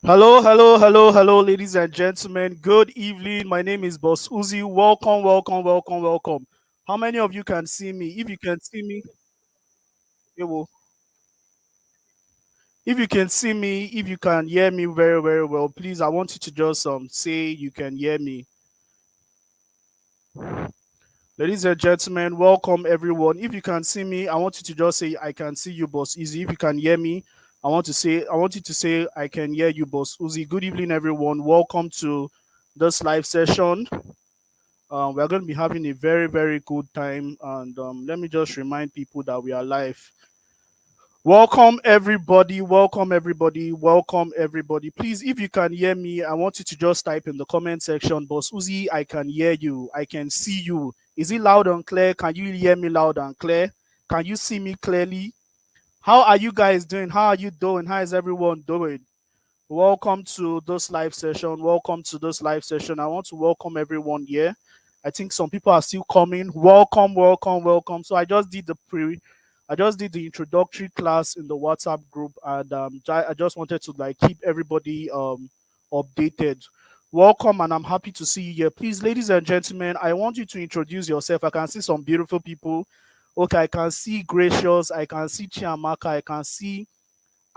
Hello, hello, hello, hello, ladies and gentlemen. Good evening. My name is Bossuhzi. Welcome, welcome, welcome, welcome. How many of you can see me? If you can see me, it will. If you can see me, if you can hear me very, very well, please, I want you to just say you can hear me. Ladies and gentlemen, welcome everyone. If you can see me, I want you to just say I can see you, Boss Easy. If you can hear me, I want you to say I can hear you, Boss Uzi. Good evening, everyone. Welcome to this live session. We're going to be having a very, very good time. And let me just remind people that we are live. Welcome, everybody. Welcome, everybody. Welcome, everybody. Please, if you can hear me, I want you to just type in the comment section, Boss Uzi, I can hear you. I can see you. Is it loud and clear? Can you hear me loud and clear? Can you see me clearly? How are you guys doing? How are you doing? How is everyone doing? Welcome to this live session. Welcome to this live session. I want to welcome everyone here. I think some people are still coming. Welcome, welcome, welcome. So I just did the introductory class in the WhatsApp group, and I just wanted to like keep everybody updated. Welcome, and I'm happy to see you here. Please, ladies and gentlemen, I want you to introduce yourself. I can see some beautiful people. Okay, I can see Gracious, I can see Chiamaka, I can see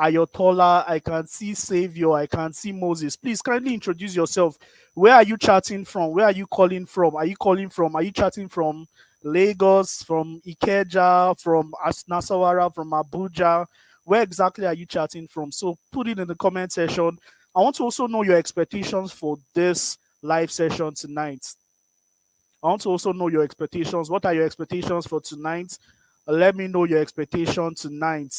Ayotola, I can see Savior, I can see Moses. Please kindly introduce yourself. Where are you chatting from? Where are you calling from? Are you chatting from Lagos, from Ikeja, from Nasawara, from Abuja? Where exactly are you chatting from? So put it in the comment section. I want to also know your expectations for this live session tonight. I want to also know your expectations. What are your expectations for tonight? Let me know your expectation tonight.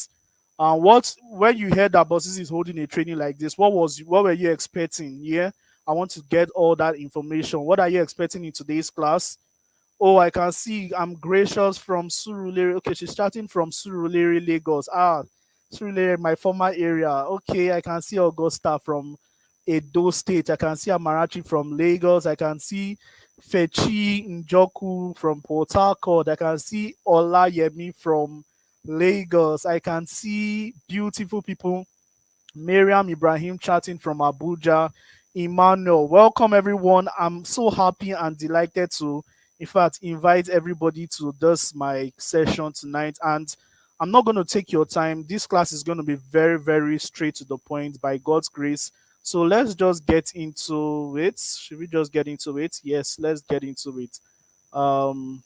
What when you heard that Bosses is holding a training like this, what were you expecting? Yeah, I want to get all that information. What are you expecting in today's class? Oh, I can see I'm Gracious from Surulere. Okay, she's starting from Surulere, Lagos. Surulere, my former area. Okay, I can see Augusta from Edo State. I can see Amarachi from Lagos. I can see Fechi Njoku from Port Harcourt. I can see Olayemi from Lagos. I can see beautiful people. Miriam Ibrahim chatting from Abuja. Emmanuel, welcome everyone. I'm so happy and delighted to, in fact, invite everybody to this my session tonight. And I'm not going to take your time. This class is going to be very, very straight to the point by God's grace. So let's just get into it. Should we just get into it? Yes, let's get into it. Um,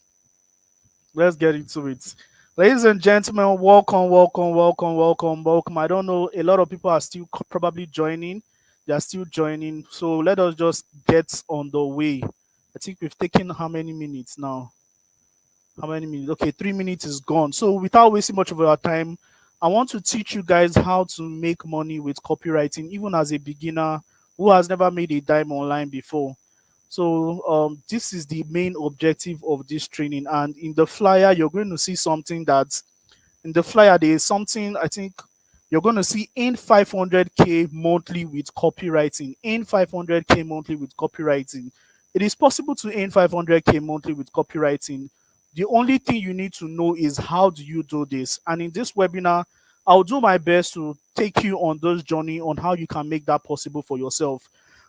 let's get into it. Ladies and gentlemen, welcome, welcome, welcome, welcome, welcome. I don't know, a lot of people are still probably joining. They are still joining. So let us just get on the way. I think we've taken how many minutes now? How many minutes? Okay, 3 minutes is gone. So without wasting much of our time, I want to teach you guys how to make money with copywriting, even as a beginner who has never made a dime online before. So this is the main objective of this training. And in the flyer, you're going to see something that in the flyer there is something I think you're going to see in 500k monthly with copywriting. In 500k monthly with copywriting. It is possible to earn 500k monthly with copywriting. The only thing you need to know is how do you do this. And in this webinar, I'll do my best to take you on this journey on how you can make that possible for yourself.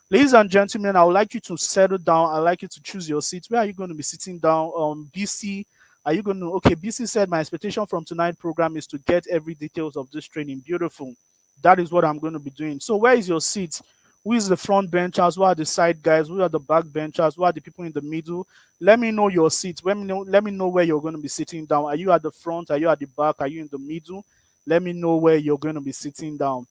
Ladies and gentlemen, I would like you to settle down. I'd like you to choose your seat. Where are you going to be sitting down? BC, are you going to? Okay, BC said my expectation from tonight's program is to get every details of this training. Beautiful. That is what I'm going to be doing. So where is your seat? Who is the front benchers? Who are the side guys? Who are the back benchers? Who are the people in the middle? Let me know your seat. Let me know where you're going to be sitting down. Are you at the front? Are you at the back? Are you in the middle? Let me know where you're going to be sitting down.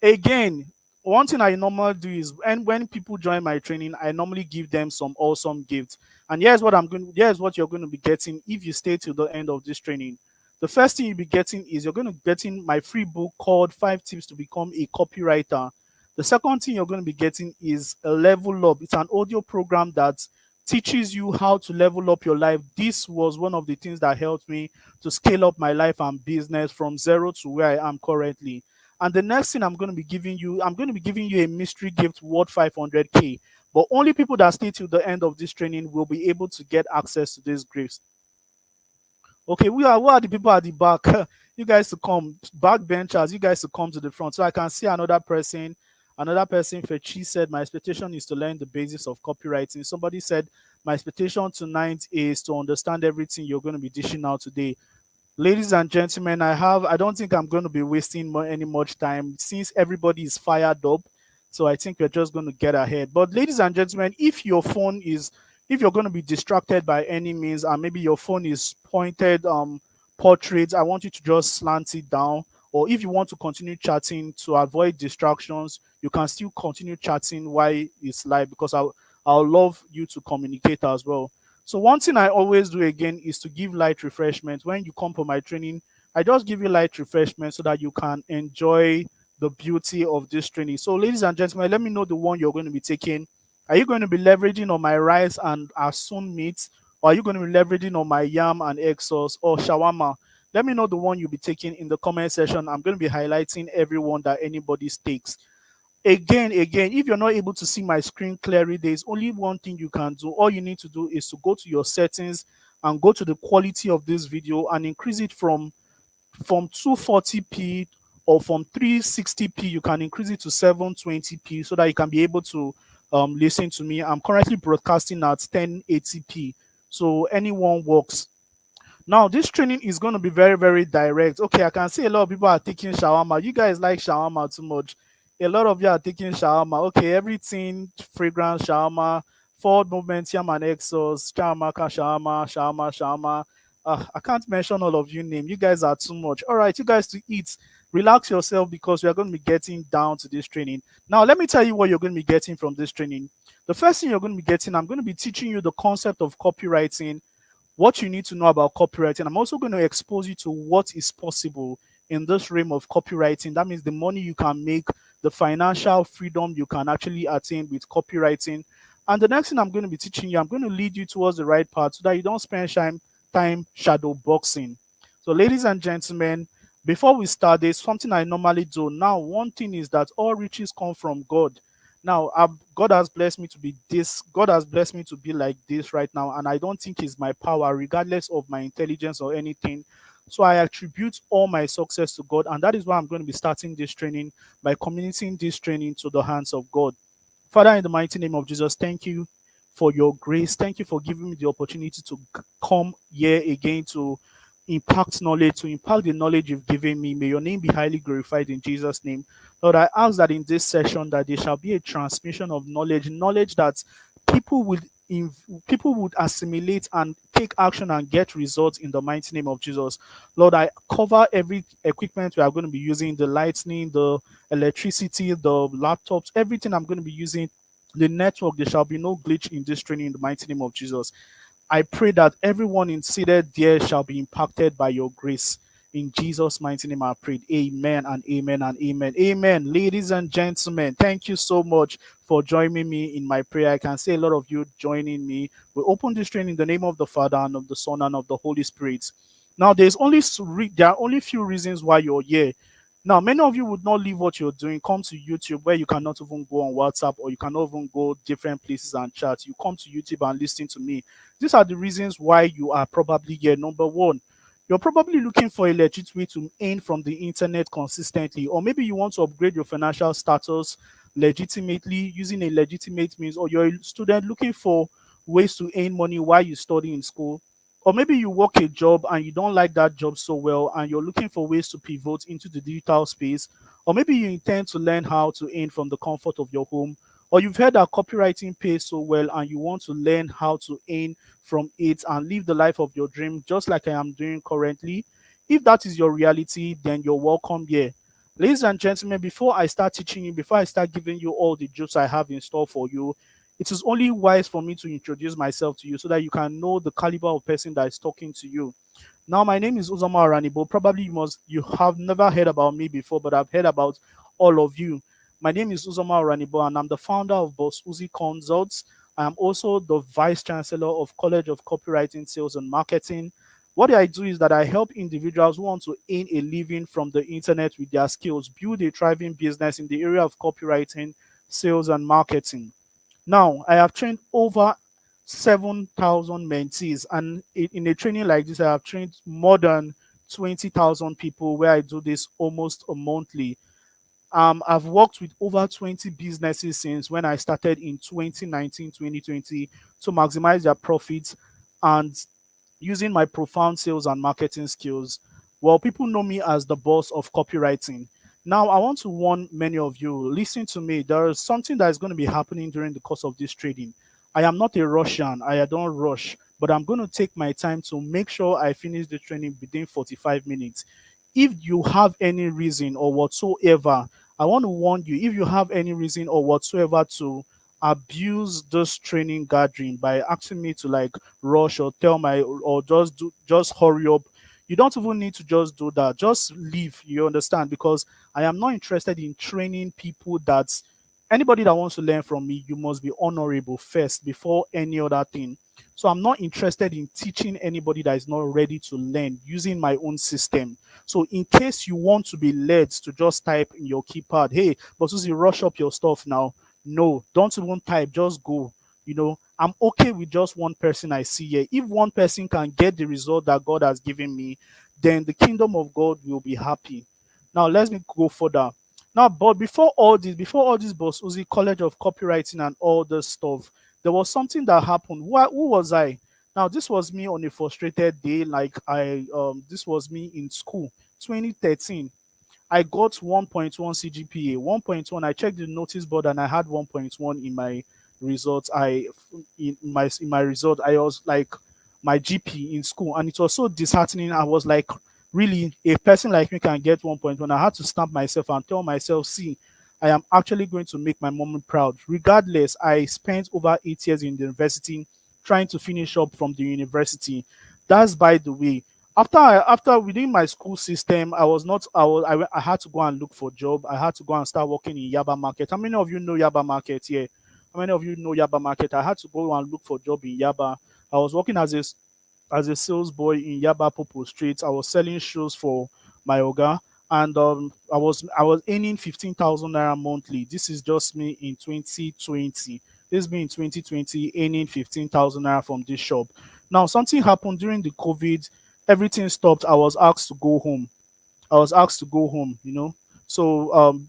Again, one thing I normally do is and when people join my training, I normally give them some awesome gifts. And here's what you're going to be getting if you stay till the end of this training. The first thing you'll be getting is you're going to be getting my free book called 5 Tips to Become a Copywriter. The second thing you're going to be getting is a level up. It's an audio program that teaches you how to level up your life. This was one of the things that helped me to scale up my life and business from zero to where I am currently. And the next thing I'm going to be giving you a mystery gift worth 500k. But only people that stay till the end of this training will be able to get access to this gifts. Okay, who are the people at the back? You guys to come, back benchers, you guys to come to the front so I can see another person. Another person, Fechi, said, my expectation is to learn the basics of copywriting. Somebody said, my expectation tonight is to understand everything you're going to be dishing out today. Ladies and gentlemen, I don't think I'm going to be wasting any much time since everybody is fired up. So I think we're just going to get ahead. But ladies and gentlemen, if you're going to be distracted by any means, and maybe your phone is pointed portraits, I want you to just slant it down. Or if you want to continue chatting to avoid distractions, you can still continue chatting while it's live, because I'll love you to communicate as well. So one thing I always do again is to give light refreshment. When you come for my training, I just give you light refreshment so that you can enjoy the beauty of this training. So ladies and gentlemen, let me know the one you're going to be taking. Are you going to be leveraging on my rice and asun meat? Or are you going to be leveraging on my yam and egg sauce or shawarma? Let me know the one you'll be taking in the comment section. I'm going to be highlighting everyone that anybody takes. Again, if you're not able to see my screen clearly, there's only one thing you can do. All you need to do is to go to your settings and go to the quality of this video and increase it from 240p or from 360p. You can increase it to 720p so that you can be able to listen to me. I'm currently broadcasting at 1080p, so anyone works. Now, this training is going to be very, very direct. Okay, I can see a lot of people are taking shawarma. You guys like shawarma too much. A lot of you are taking shawarma. Okay, everything fragrance shawarma, forward movement, yam and exos, shawarma, shawarma, shawarma, shawarma. I can't mention all of you name. You guys are too much. All right, you guys to eat. Relax yourself because we are going to be getting down to this training. Now, let me tell you what you're going to be getting from this training. The first thing you're going to be getting, I'm going to be teaching you the concept of copywriting, what you need to know about copywriting. I'm also going to expose you to what is possible in this realm of copywriting. That means the money you can make, the financial freedom you can actually attain with copywriting. And the next thing I'm going to be teaching you, I'm going to lead you towards the right path so that you don't spend time shadow boxing. So, ladies and gentlemen, before we start, there's something I normally do. Now, one thing is that all riches come from God. Now, God has blessed me to be this. God has blessed me to be like this right now, and I don't think it's my power, regardless of my intelligence or anything. So I attribute all my success to God, and that is why I'm going to be starting this training by committing this training to the hands of God. Father, in the mighty name of Jesus, thank you for your grace. Thank you for giving me the opportunity to come here again to impact knowledge, to impact the knowledge you've given me. May your name be highly glorified in Jesus' name. Lord, I ask that in this session that there shall be a transmission of knowledge that people would people would assimilate and take action and get results in the mighty name of Jesus. Lord, I cover every equipment we are going to be using, the lightning, the electricity, the laptops, everything I'm going to be using, the network. There shall be no glitch in this training in the mighty name of Jesus. I pray that everyone in seated there shall be impacted by your grace. In Jesus' mighty name, I prayed. Amen and amen and amen. Amen. Ladies and gentlemen, thank you so much for joining me in my prayer. I can see a lot of you joining me. We open this training in the name of the Father and of the Son and of the Holy Spirit. Now, there are only few reasons why you're here. Now, many of you would not leave what you're doing, come to YouTube where you cannot even go on WhatsApp or you cannot even go different places and chat. You come to YouTube and listen to me. These are the reasons why you are probably here. Number one, you're probably looking for a legit way to earn from the internet consistently, or maybe you want to upgrade your financial status legitimately using a legitimate means, or you're a student looking for ways to earn money while you study in school. Or maybe you work a job and you don't like that job so well and you're looking for ways to pivot into the digital space. Or maybe you intend to learn how to earn from the comfort of your home. Or you've heard that copywriting pays so well and you want to learn how to earn from it and live the life of your dream, just like I am doing currently. If that is your reality, then you're welcome here. Ladies and gentlemen, before I start teaching you, before I start giving you all the jokes I have in store for you, it is only wise for me to introduce myself to you so that you can know the caliber of person that is talking to you. Now, my name is Uzoma Oranebo. Probably you have never heard about me before, but I've heard about all of you. My name is Uzoma Oranebo, and I'm the founder of Bossuhzi Consults. I am also the vice chancellor of College of Copywriting, Sales and Marketing. What I do is that I help individuals who want to earn a living from the internet with their skills, build a thriving business in the area of copywriting, sales, and marketing. Now, I have trained over 7,000 mentees, and in a training like this, I have trained more than 20,000 people where I do this almost a monthly. I've worked with over 20 businesses since when I started in 2019, 2020 to maximize their profits and using my profound sales and marketing skills. Well, people know me as the boss of copywriting. Now, I want to warn many of you, listen to me. There is something that is going to be happening during the course of this trading. I am not a Russian. I don't rush, but I'm going to take my time to make sure I finish the training within 45 minutes. If you have any reason or whatsoever, I want to warn you, if you have any reason or whatsoever to abuse this training gathering by asking me to like rush or tell my or just hurry up, you don't even need to just do that. Just leave, you understand? Because I am not interested in training people. That anybody that wants to learn from me, you must be honorable first before any other thing. So I'm not interested in teaching anybody that is not ready to learn using my own system. So in case you want to be led to just type in your keypad, hey, but Susie, rush up your stuff now. No, don't even type, just go. I'm okay with just one person I see here. If one person can get the result that God has given me, then the kingdom of God will be happy. Now let me go further. Now, but before all this Bossuhzi College of Copywriting and all this stuff, there was something that happened. Who was I? Now, this was me on a frustrated day. Like this was me in school, 2013. I got 1.1 CGPA. 1.1. I checked the notice board and I had 1.1 in my results. In my result, I was like my GP in school, and it was so disheartening. I was like, really, a person like me can get 1.1. I had to stamp myself and tell myself, see, I am actually going to make my mom proud. Regardless, I spent over 8 years in the university trying to finish up from the university. That's by the way. After within my school system, I had to go and look for job. I had to go and start working in Yaba Market. How many of you know Yaba Market here? How many of you know Yaba Market? I had to go and look for job in Yaba. I was working as a sales boy in Yaba Popo Street. I was selling shoes for my oga, and I was earning 15,000 naira monthly. This is just me in 2020. This is me in 2020 earning 15,000 naira from this shop. Now something happened during the COVID. Everything stopped. I was asked to go home. So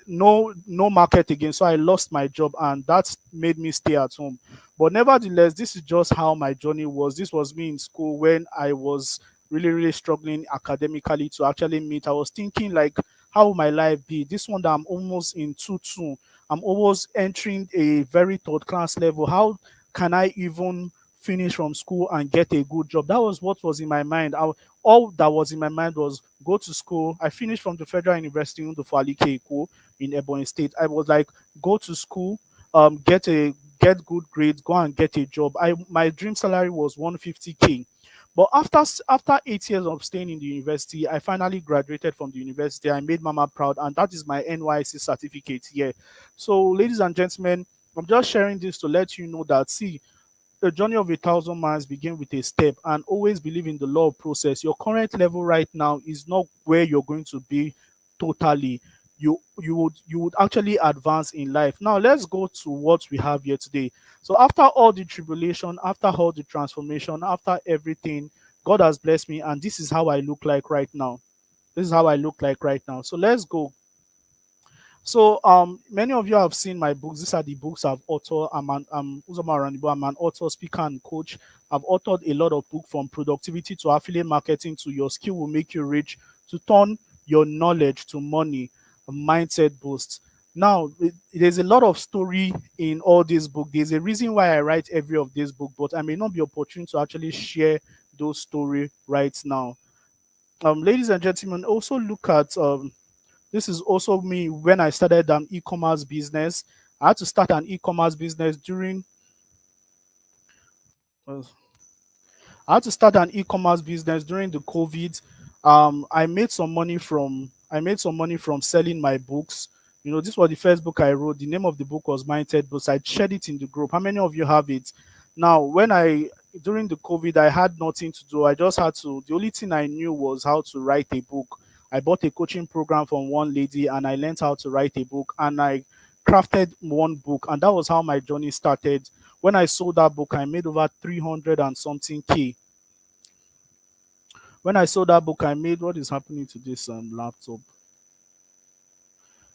no market again. So I lost my job, and that made me stay at home. But nevertheless, this is just how my journey was. This was me in school when I was really, really struggling academically to actually meet. I was thinking like, how will my life be? This one that I'm almost in two. I'm almost entering a very third class level. How can I even finish from school and get a good job? That was what was in my mind. All that was in my mind was go to school. I finished from the Federal University in Eko in Ebonyi State. I was like, go to school, get good grades, go and get a job. My dream salary was 150K. But after 8 years of staying in the university, I finally graduated from the university. I made mama proud, and that is my NYC certificate here. So, ladies and gentlemen, I'm just sharing this to let you know that, see, the journey of 1,000 miles begin with a step, and always believe in the law of process. Your current level right now is not where you're going to be totally. You would actually advance in life. Now let's go to what we have here today. So after all the tribulation, after all the transformation, after everything, God has blessed me, and this is how I look like right now. This is how I look like right now. So let's go. So many of you have seen my books. These are the books I've authored. I'm Uzoma Oranebo. I'm an author, speaker, and coach. I've authored a lot of books, from productivity to affiliate marketing to your skill will make you rich, to turn your knowledge to money, a mindset boost. Now, there's a lot of story in all these books. There's a reason why I write every of these books, but I may not be opportune to actually share those story right now. Ladies and gentlemen, also look at this is also me when I started an e-commerce business. I had to start an e-commerce business during. uh, I had to start an e-commerce business during the COVID. I made some money from selling my books. This was the first book I wrote. The name of the book was Mindset Books. I shared it in the group. How many of you have it? Now, during the COVID, I had nothing to do. I just had to. The only thing I knew was how to write a book. I bought a coaching program from one lady, and I learned how to write a book, and I crafted one book, and that was how my journey started. When I sold that book, I made over 300 and something K. When I sold that book, I made, what is happening to this laptop?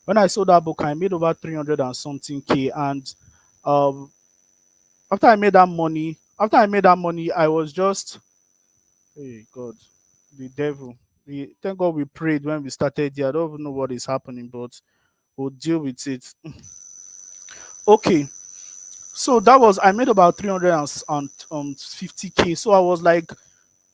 When I sold that book, I made over 300 and something K. And um, after I made that money, I was just, hey, God, the devil. Thank God we prayed when we started here. I don't even know what is happening, but we'll deal with it. Okay. So that was, I made about 350K. So I was like,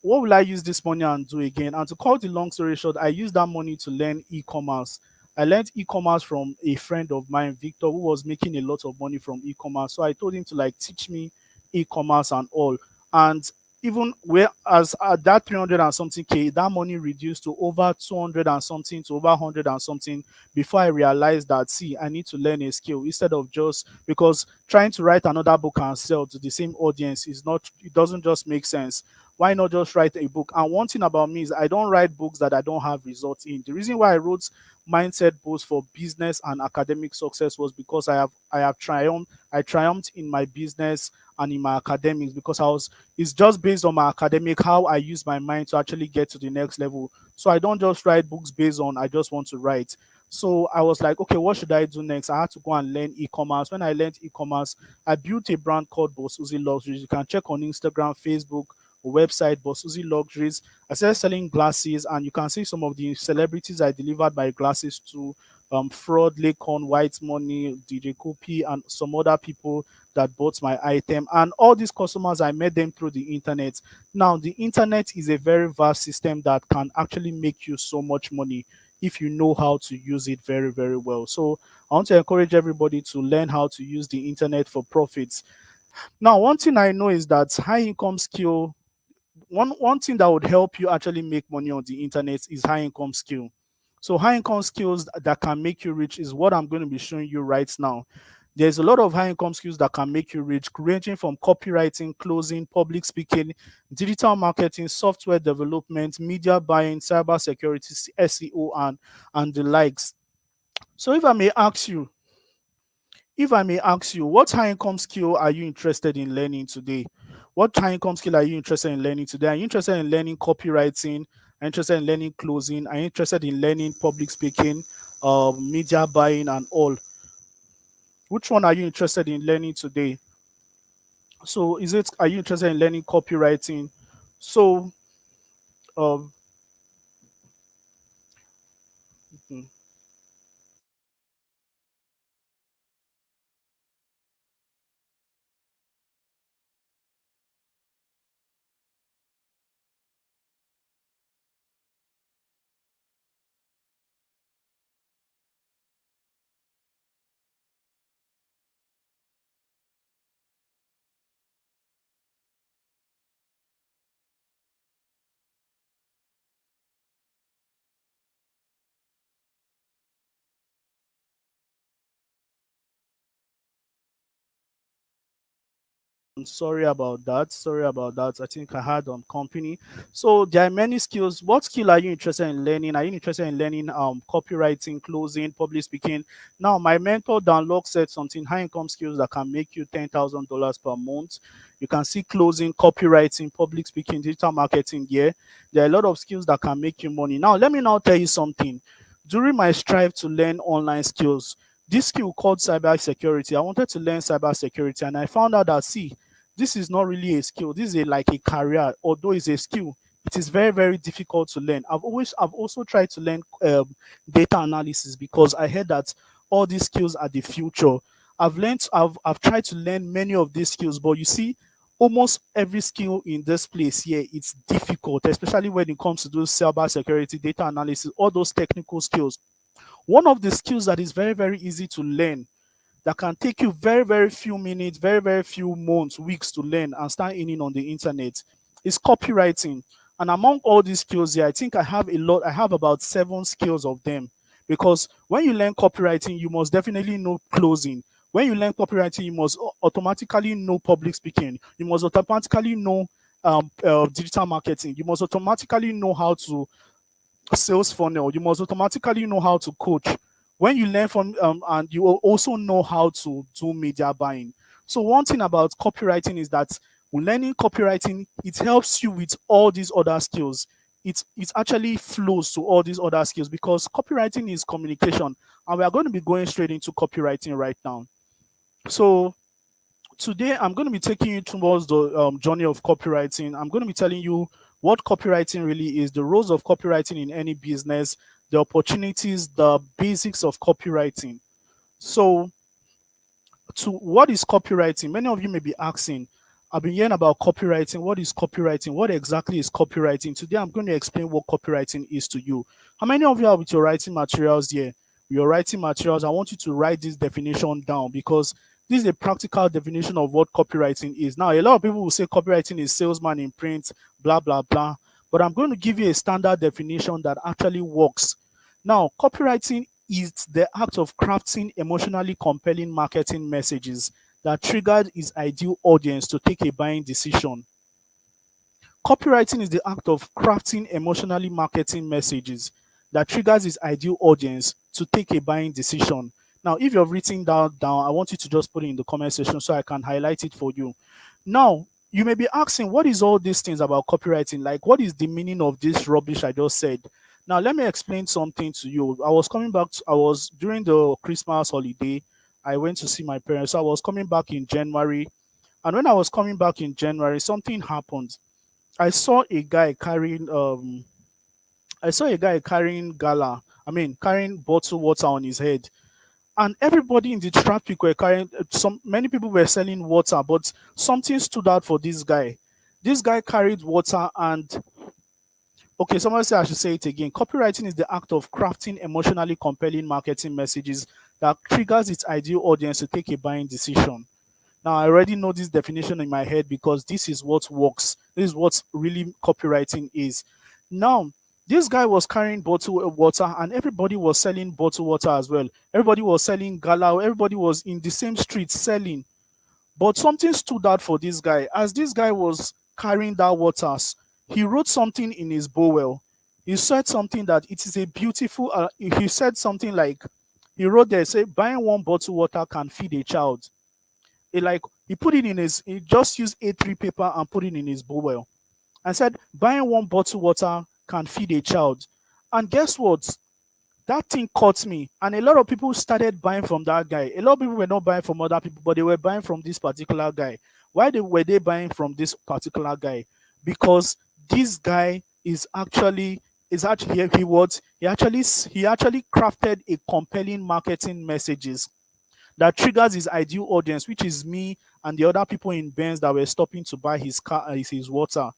what will I use this money and do again? And to cut the long story short, I used that money to learn e-commerce. I learned e-commerce from a friend of mine, Victor, who was making a lot of money from e-commerce. So I told him to like teach me e-commerce and all. And even where as that 300 and something K, that money reduced to over 200 and something to over 100 and something before I realized that, see, I need to learn a skill instead of just, because trying to write another book and sell to the same audience is not, it doesn't just make sense. Why not just write a book? And one thing about me is I don't write books that I don't have results in. The reason why I wrote mindset books for business and academic success was because I triumphed in my business and in my academics, because I was, it's just based on my academic, how I use my mind to actually get to the next level. So I don't just write books based on I just want to write. So I was like, okay, what should I do next? I had to go and learn e-commerce. When I learned e-commerce, I built a brand called Bossuhzi Luxuries. You can check on Instagram, Facebook, website, Bossuhzi Luxuries. I started selling glasses, and you can see some of the celebrities I delivered my glasses to. Fraud, Lakon, White Money, DJ Kopi, and some other people that bought my item. And all these customers, I met them through the internet. Now, the internet is a very vast system that can actually make you so much money if you know how to use it very, very well. So I want to encourage everybody to learn how to use the internet for profits. Now, one thing I know is that high income skill, one thing that would help you actually make money on the internet is high income skill. So high income skills that can make you rich is what I'm going to be showing you right now. There's a lot of high income skills that can make you rich, ranging from copywriting, closing, public speaking, digital marketing, software development, media buying, cyber security, SEO, and the likes. So if I may ask you, what high income skill are you interested in learning today? What high income skill are you interested in learning today? Are you interested in learning copywriting? Are you interested in learning closing? Are you interested in learning public speaking, media buying, and all? Which one are you interested in learning today? So, are you interested in learning copywriting? So, um, mhm. Sorry about that. Sorry about that. I think I had company. So there are many skills. What skill are you interested in learning? Are you interested in learning copywriting, closing, public speaking? Now, my mentor Dan Locke said something, high income skills that can make you $10,000 per month. You can see closing, copywriting, public speaking, digital marketing. Yeah, there are a lot of skills that can make you money. Now, let me now tell you something. During my strive to learn online skills, this skill called cyber security, I wanted to learn cyber security, and I found out that, see, this is not really a skill. This is like a career, although it's a skill. It is very, very difficult to learn. I've also tried to learn data analysis, because I heard that all these skills are the future. I've tried to learn many of these skills, but you see, almost every skill in this place here, it's difficult, especially when it comes to those cyber security, data analysis, all those technical skills. One of the skills that is very, very easy to learn, that can take you very, very few minutes, very, very few months, weeks to learn and start earning on the internet, is copywriting. And among all these skills here, I think I have a lot. I have about 7 skills of them. Because when you learn copywriting, you must definitely know closing. When you learn copywriting, you must automatically know public speaking. You must automatically know digital marketing. You must automatically know how to sales funnel. You must automatically know how to coach. When you learn from and you will also know how to do media buying. So one thing about copywriting is that when learning copywriting, it helps you with all these other skills. it actually flows to all these other skills, because copywriting is communication, and we are going to be going straight into copywriting right now. So today I'm going to be taking you towards the journey of copywriting. I'm going to be telling you what copywriting really is, the roles of copywriting in any business, the opportunities, the basics of copywriting. So, to what is copywriting? Many of you may be asking, I've been hearing about copywriting. What is copywriting? What exactly is copywriting? Today, I'm going to explain what copywriting is to you. How many of you are with your writing materials here? Your writing materials, I want you to write this definition down, because this is a practical definition of what copywriting is. Now, a lot of people will say copywriting is salesman in print, blah, blah, blah. But I'm going to give you a standard definition that actually works. Now, copywriting is the act of crafting emotionally compelling marketing messages that triggered its ideal audience to take a buying decision. Copywriting is the act of crafting emotionally marketing messages that triggers its ideal audience to take a buying decision. Now, if you've written that down, I want you to just put it in the comment section so I can highlight it for you. Now, you may be asking, what is all these things about copywriting? Like, what is the meaning of this rubbish I just said? Now, let me explain something to you. I was coming back, I was during the Christmas holiday, I went to see my parents. So I was coming back in January. And when I was coming back in January, something happened. I saw a guy carrying gala, carrying bottled water on his head. And everybody in the traffic were carrying many people were selling water, but something stood out for this guy. This guy carried water. And okay, someone say I should say it again. Copywriting is the act of crafting emotionally compelling marketing messages that triggers its ideal audience to take a buying decision. Now, I already know this definition in my head, because this is what works. This is what really copywriting is. Now, this guy was carrying bottled water, and everybody was selling bottled water as well. Everybody was selling gala. Everybody was in the same street selling. But something stood out for this guy. As this guy was carrying that waters, he wrote something in his bowel. He said something that it is a beautiful. He said something like, he wrote there, say, buying one bottle water can feed a child. He put it in his. He just used A3 paper and put it in his bowel, and said, buying one bottle water can feed a child. And guess what? That thing caught me, and a lot of people started buying from that guy. A lot of people were not buying from other people, but they were buying from this particular guy. Why were they buying from this particular guy? Because this guy he actually crafted a compelling marketing messages that triggers his ideal audience, which is me and the other people in Benz that were stopping to buy his water.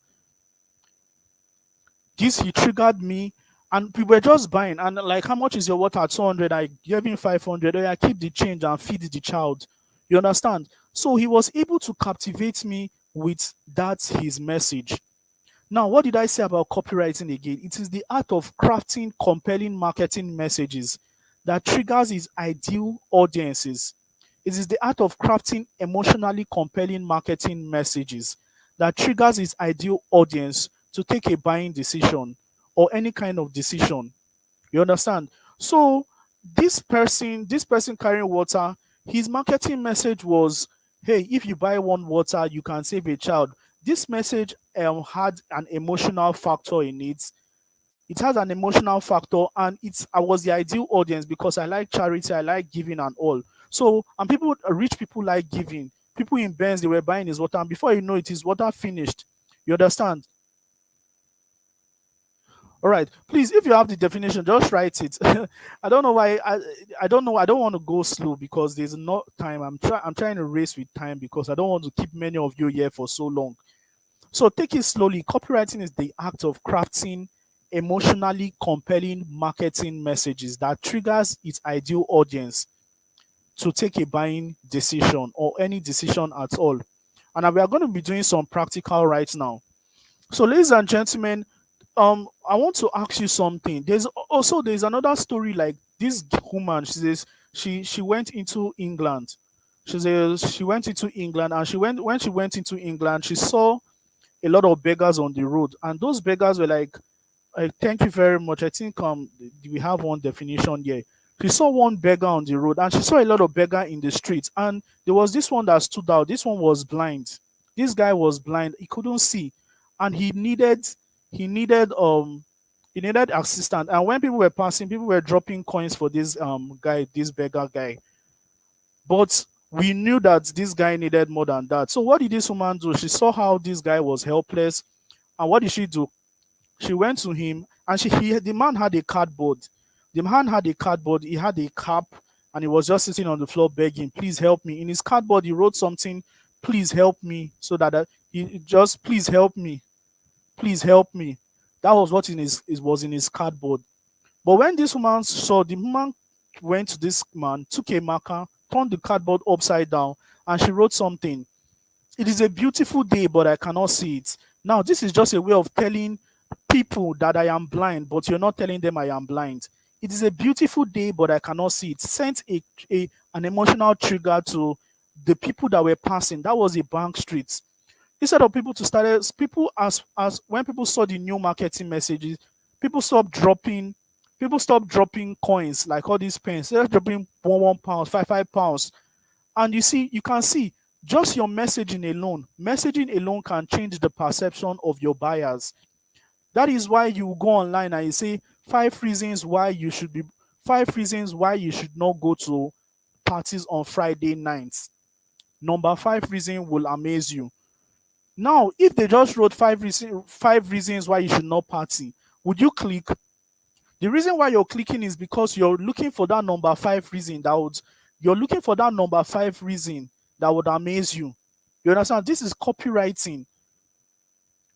He triggered me, and we were just buying. And like, how much is your water? 200. I gave him 500. I keep the change and feed the child. You understand? So he was able to captivate me with his message. Now, what did I say about copywriting again? It is the art of crafting compelling marketing messages that triggers his ideal audiences. It is the art of crafting emotionally compelling marketing messages that triggers his ideal audience to take a buying decision or any kind of decision. You understand? So this person carrying water, his marketing message was, hey, if you buy one water, you can save a child. This message had an emotional factor in it. It has an emotional factor, and I was the ideal audience because I like charity, I like giving and all. So, and rich people like giving. People in Benz, they were buying his water, and before you know it, his water finished. You understand? All right. Please, if you have the definition, just write it. I don't know why. I don't know. I don't want to go slow because there's not time. I'm trying to race with time because I don't want to keep many of you here for so long. So take it slowly. Copywriting is the act of crafting emotionally compelling marketing messages that triggers its ideal audience to take a buying decision or any decision at all. And we are going to be doing some practical right now. So, ladies and gentlemen, I want to ask you something. There's another story like this woman. She says she went into England. She says she went into England, and when she went into England, she saw a lot of beggars on the road, and those beggars were like, thank you very much. I think we have one definition here. She saw one beggar on the road, and she saw a lot of beggar in the streets, and there was this one that stood out. This one was blind. This guy was blind. He couldn't see, and he needed assistant. And when people were passing, people were dropping coins for this guy, this beggar guy. But we knew that this guy needed more than that. So what did this woman do? She saw how this guy was helpless, and what did she do? She went to him, and the man had a cardboard. The man had a cardboard. He had a cap, and he was just sitting on the floor begging, "Please help me." In his cardboard, he wrote something, "Please help me," so that he just, "Please help me, please help me." That was what in his it was in his cardboard. But when this woman saw, the woman went to this man, took a marker, turned the cardboard upside down, and she wrote something. "It is a beautiful day, but I cannot see it." Now, this is just a way of telling people that I am blind, but you're not telling them I am blind. "It is a beautiful day, but I cannot see it." Sent an emotional trigger to the people that were passing. That was a bank street. Instead of people to start, people as when people saw the new marketing messages, people stopped dropping, coins like all these pens. They're dropping £1, £5. And you can see just your messaging alone can change the perception of your buyers. That is why you go online and you say five reasons why you should not go to parties on Friday nights. Number five reason will amaze you. Now, if they just wrote five reasons why you should not party, would you click? The reason why you're clicking is because you're looking for that number five reason that would amaze you. You understand? This is copywriting.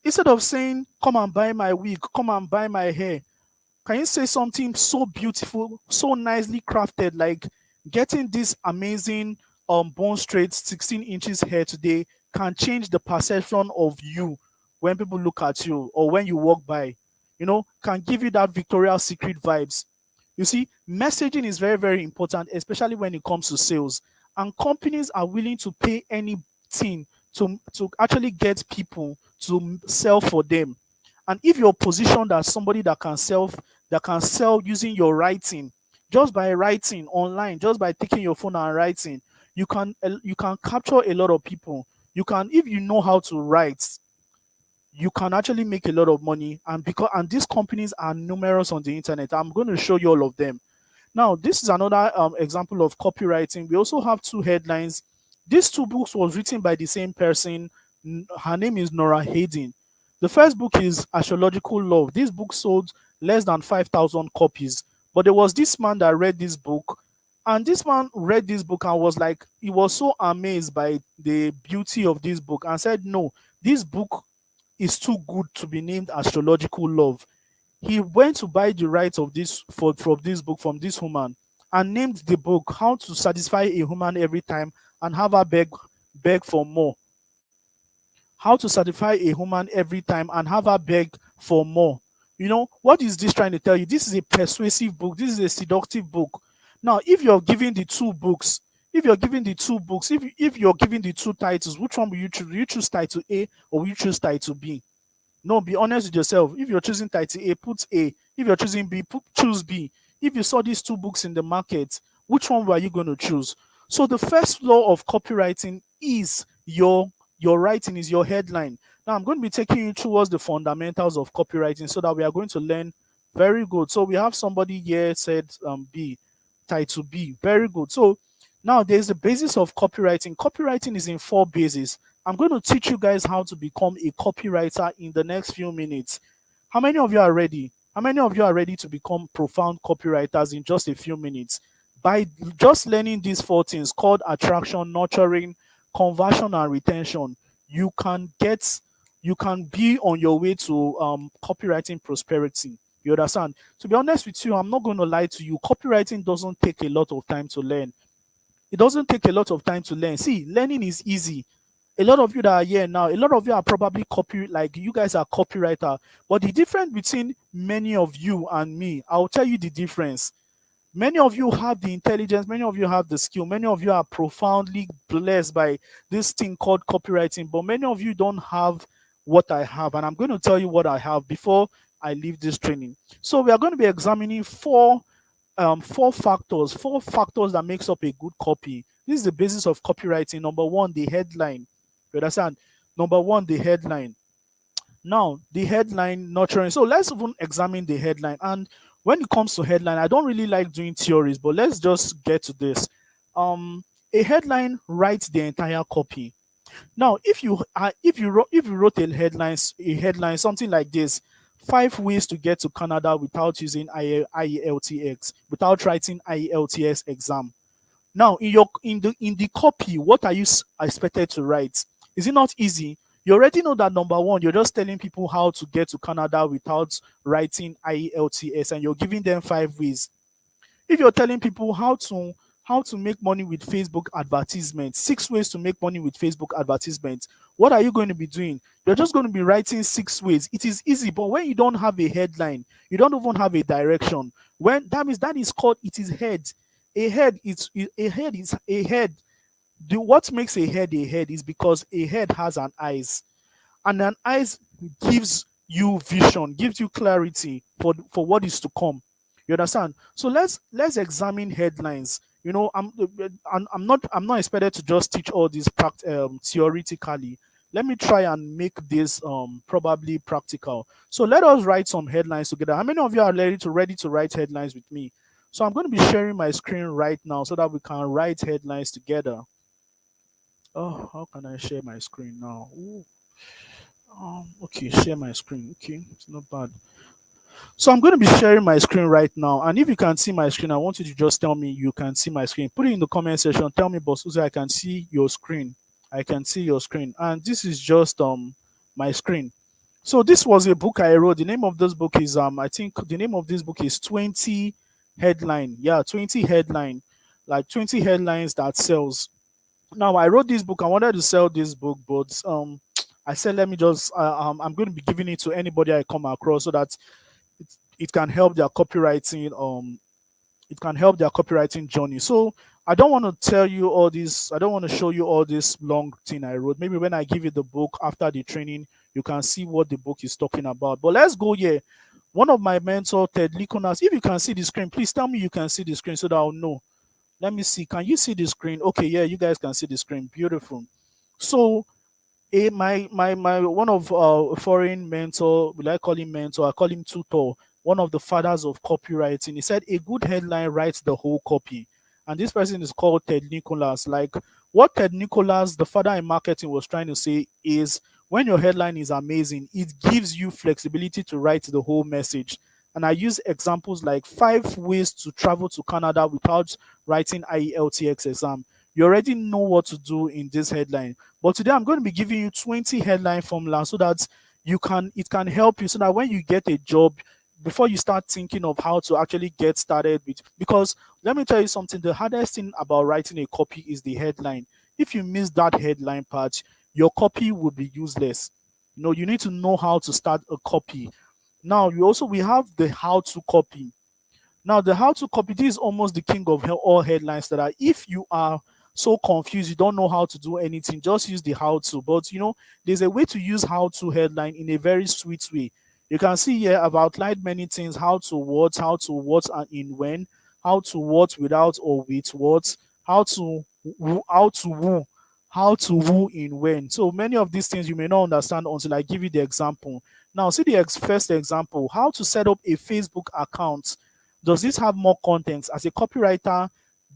Instead of saying, "Come and buy my wig, come and buy my hair," can you say something so beautiful, so nicely crafted, like, "Getting this amazing bone straight 16 inches hair today can change the perception of you when people look at you or when you walk by, can give you that Victoria's Secret vibes." You see, messaging is very, very important, especially when it comes to sales. And companies are willing to pay anything to actually get people to sell for them. And if you're positioned as somebody that can sell using your writing, just by writing online, just by taking your phone and writing, you can capture a lot of people. If you know how to write, you can actually make a lot of money. And these companies are numerous on the internet. I'm going to show you all of them. Now, this is another example of copywriting. We also have two headlines. These two books was written by the same person. Her name is Nora Hayden. The first book is Astrological Love. This book sold less than 5,000 copies. But there was this man that read this book, and this man read this book and was like, he was so amazed by the beauty of this book and said, "No, this book is too good to be named Astrological Love." He went to buy the rights of this from this book from this woman and named the book "How to Satisfy a Woman Every Time and Have Her Beg for More." How to satisfy a woman every time and have her beg for more. What is this trying to tell you? This is a persuasive book. This is a seductive book. Now, if you're giving the two books, if you're giving the two titles, which one will you choose? Will you choose title A or will you choose title B? No, be honest with yourself. If you're choosing title A, put A. If you're choosing B, choose B. If you saw these two books in the market, which one were you going to choose? So the first law of copywriting is your writing is your headline. Now I'm going to be taking you towards the fundamentals of copywriting so that we are going to learn. Very good. So we have somebody here said B, title B. Very good. So now there's the basis of copywriting. Copywriting is in four bases. I'm going to teach you guys how to become a copywriter in the next few minutes. How many of you are ready? How many of you are ready to become profound copywriters in just a few minutes? By just learning these four things called attraction, nurturing, conversion, and retention, you can be on your way to copywriting prosperity. You understand? To be honest with you, I'm not going to lie to you. Copywriting doesn't take a lot of time to learn. It doesn't take a lot of time to learn. See, learning is easy. A lot of you that are here now, a lot of you are probably like you guys are copywriter. But the difference between many of you and me, I'll tell you the difference. Many of you have the intelligence, many of you have the skill, many of you are profoundly blessed by this thing called copywriting, but many of you don't have what I have. And I'm going to tell you what I have before I leave this training. So we are going to be examining four factors that makes up a good copy. This is the basis of copywriting. Number one, the headline. You understand? Number one, the headline. Now, the headline nurturing. So let's even examine the headline. And when it comes to headline, I don't really like doing theories, but let's just get to this. Um, a headline writes the entire copy. Now, if you wrote a headline something like this: 5 ways to get to Canada without using IELTS, without writing IELTS exam. Now, in the copy, what are you expected to write? Is it not easy? You already know that number one, you're just telling people how to get to Canada without writing IELTS, and you're giving them 5 ways. If you're telling people how to make money with Facebook advertisements, 6 ways to make money with Facebook advertisements, what are you going to be doing? You're just going to be writing 6 ways. It is easy, but when you don't have a headline, you don't even have a direction. When that means that is called, it is head. A head. The what makes a head is because a head has an eyes, and an eyes gives you vision, gives you clarity for what is to come. You understand? So let's examine headlines. I'm not expected to just teach all this theoretically. Let me try and make this probably practical. So let us write some headlines together. How many of you are ready to write headlines with me? So I'm going to be sharing my screen right now so that we can write headlines together. Oh, how can I share my screen now? Ooh. Okay, share my screen. Okay, it's not bad. So I'm going to be sharing my screen right now, and if you can see my screen, I want you to just tell me you can see my screen. Put it in the comment section. Tell me, Bossuhzi, I can see your screen. I can see your screen, and this is just my screen. So this was a book I wrote. The name of this book is I think the name of this book is 20 headline. Yeah, 20 headline, like 20 headlines that sells. Now I wrote this book. I wanted to sell this book, but I said let me just I'm going to be giving it to anybody I come across so that it can help their copywriting it can help their copywriting journey. So I don't want to tell you all this. I don't want to show you all this long thing I wrote. Maybe when I give you the book after the training, you can see what the book is talking about. But let's go here. One of my mentor, Ted Likonas. If you can see the screen, please tell me you can see the screen so that I'll know. Let me see. Can you see the screen? Okay, yeah, you guys can see the screen. Beautiful. So my one of foreign mentor, will I call him mentor? I call him tutor. One of the fathers of copywriting. He said a good headline writes the whole copy, and this person is called Ted Nicholas. Like what Ted Nicholas, the father in marketing, was trying to say is when your headline is amazing, it gives you flexibility to write the whole message. And I use examples like 5 ways to travel to Canada without writing IELTS exam. You already know what to do in this headline. But today I'm going to be giving you 20 headline formulas so that it can help you so that when you get a job, before you start thinking of how to actually get started with, because let me tell you something, the hardest thing about writing a copy is the headline. If you miss that headline part, your copy will be useless. You need to know how to start a copy. Now we have the how to copy. Now, the how to copy, this is almost the king of all headlines that are, if you are so confused, you don't know how to do anything, just use the how to. But there's a way to use how to headline in a very sweet way. You can see here I've outlined many things: how to what and in when, how to what without or with what, how to how to who, how to who in when. So many of these things you may not understand until I give you the example. Now, see the first example: how to set up a Facebook account. Does this have more content? As a copywriter,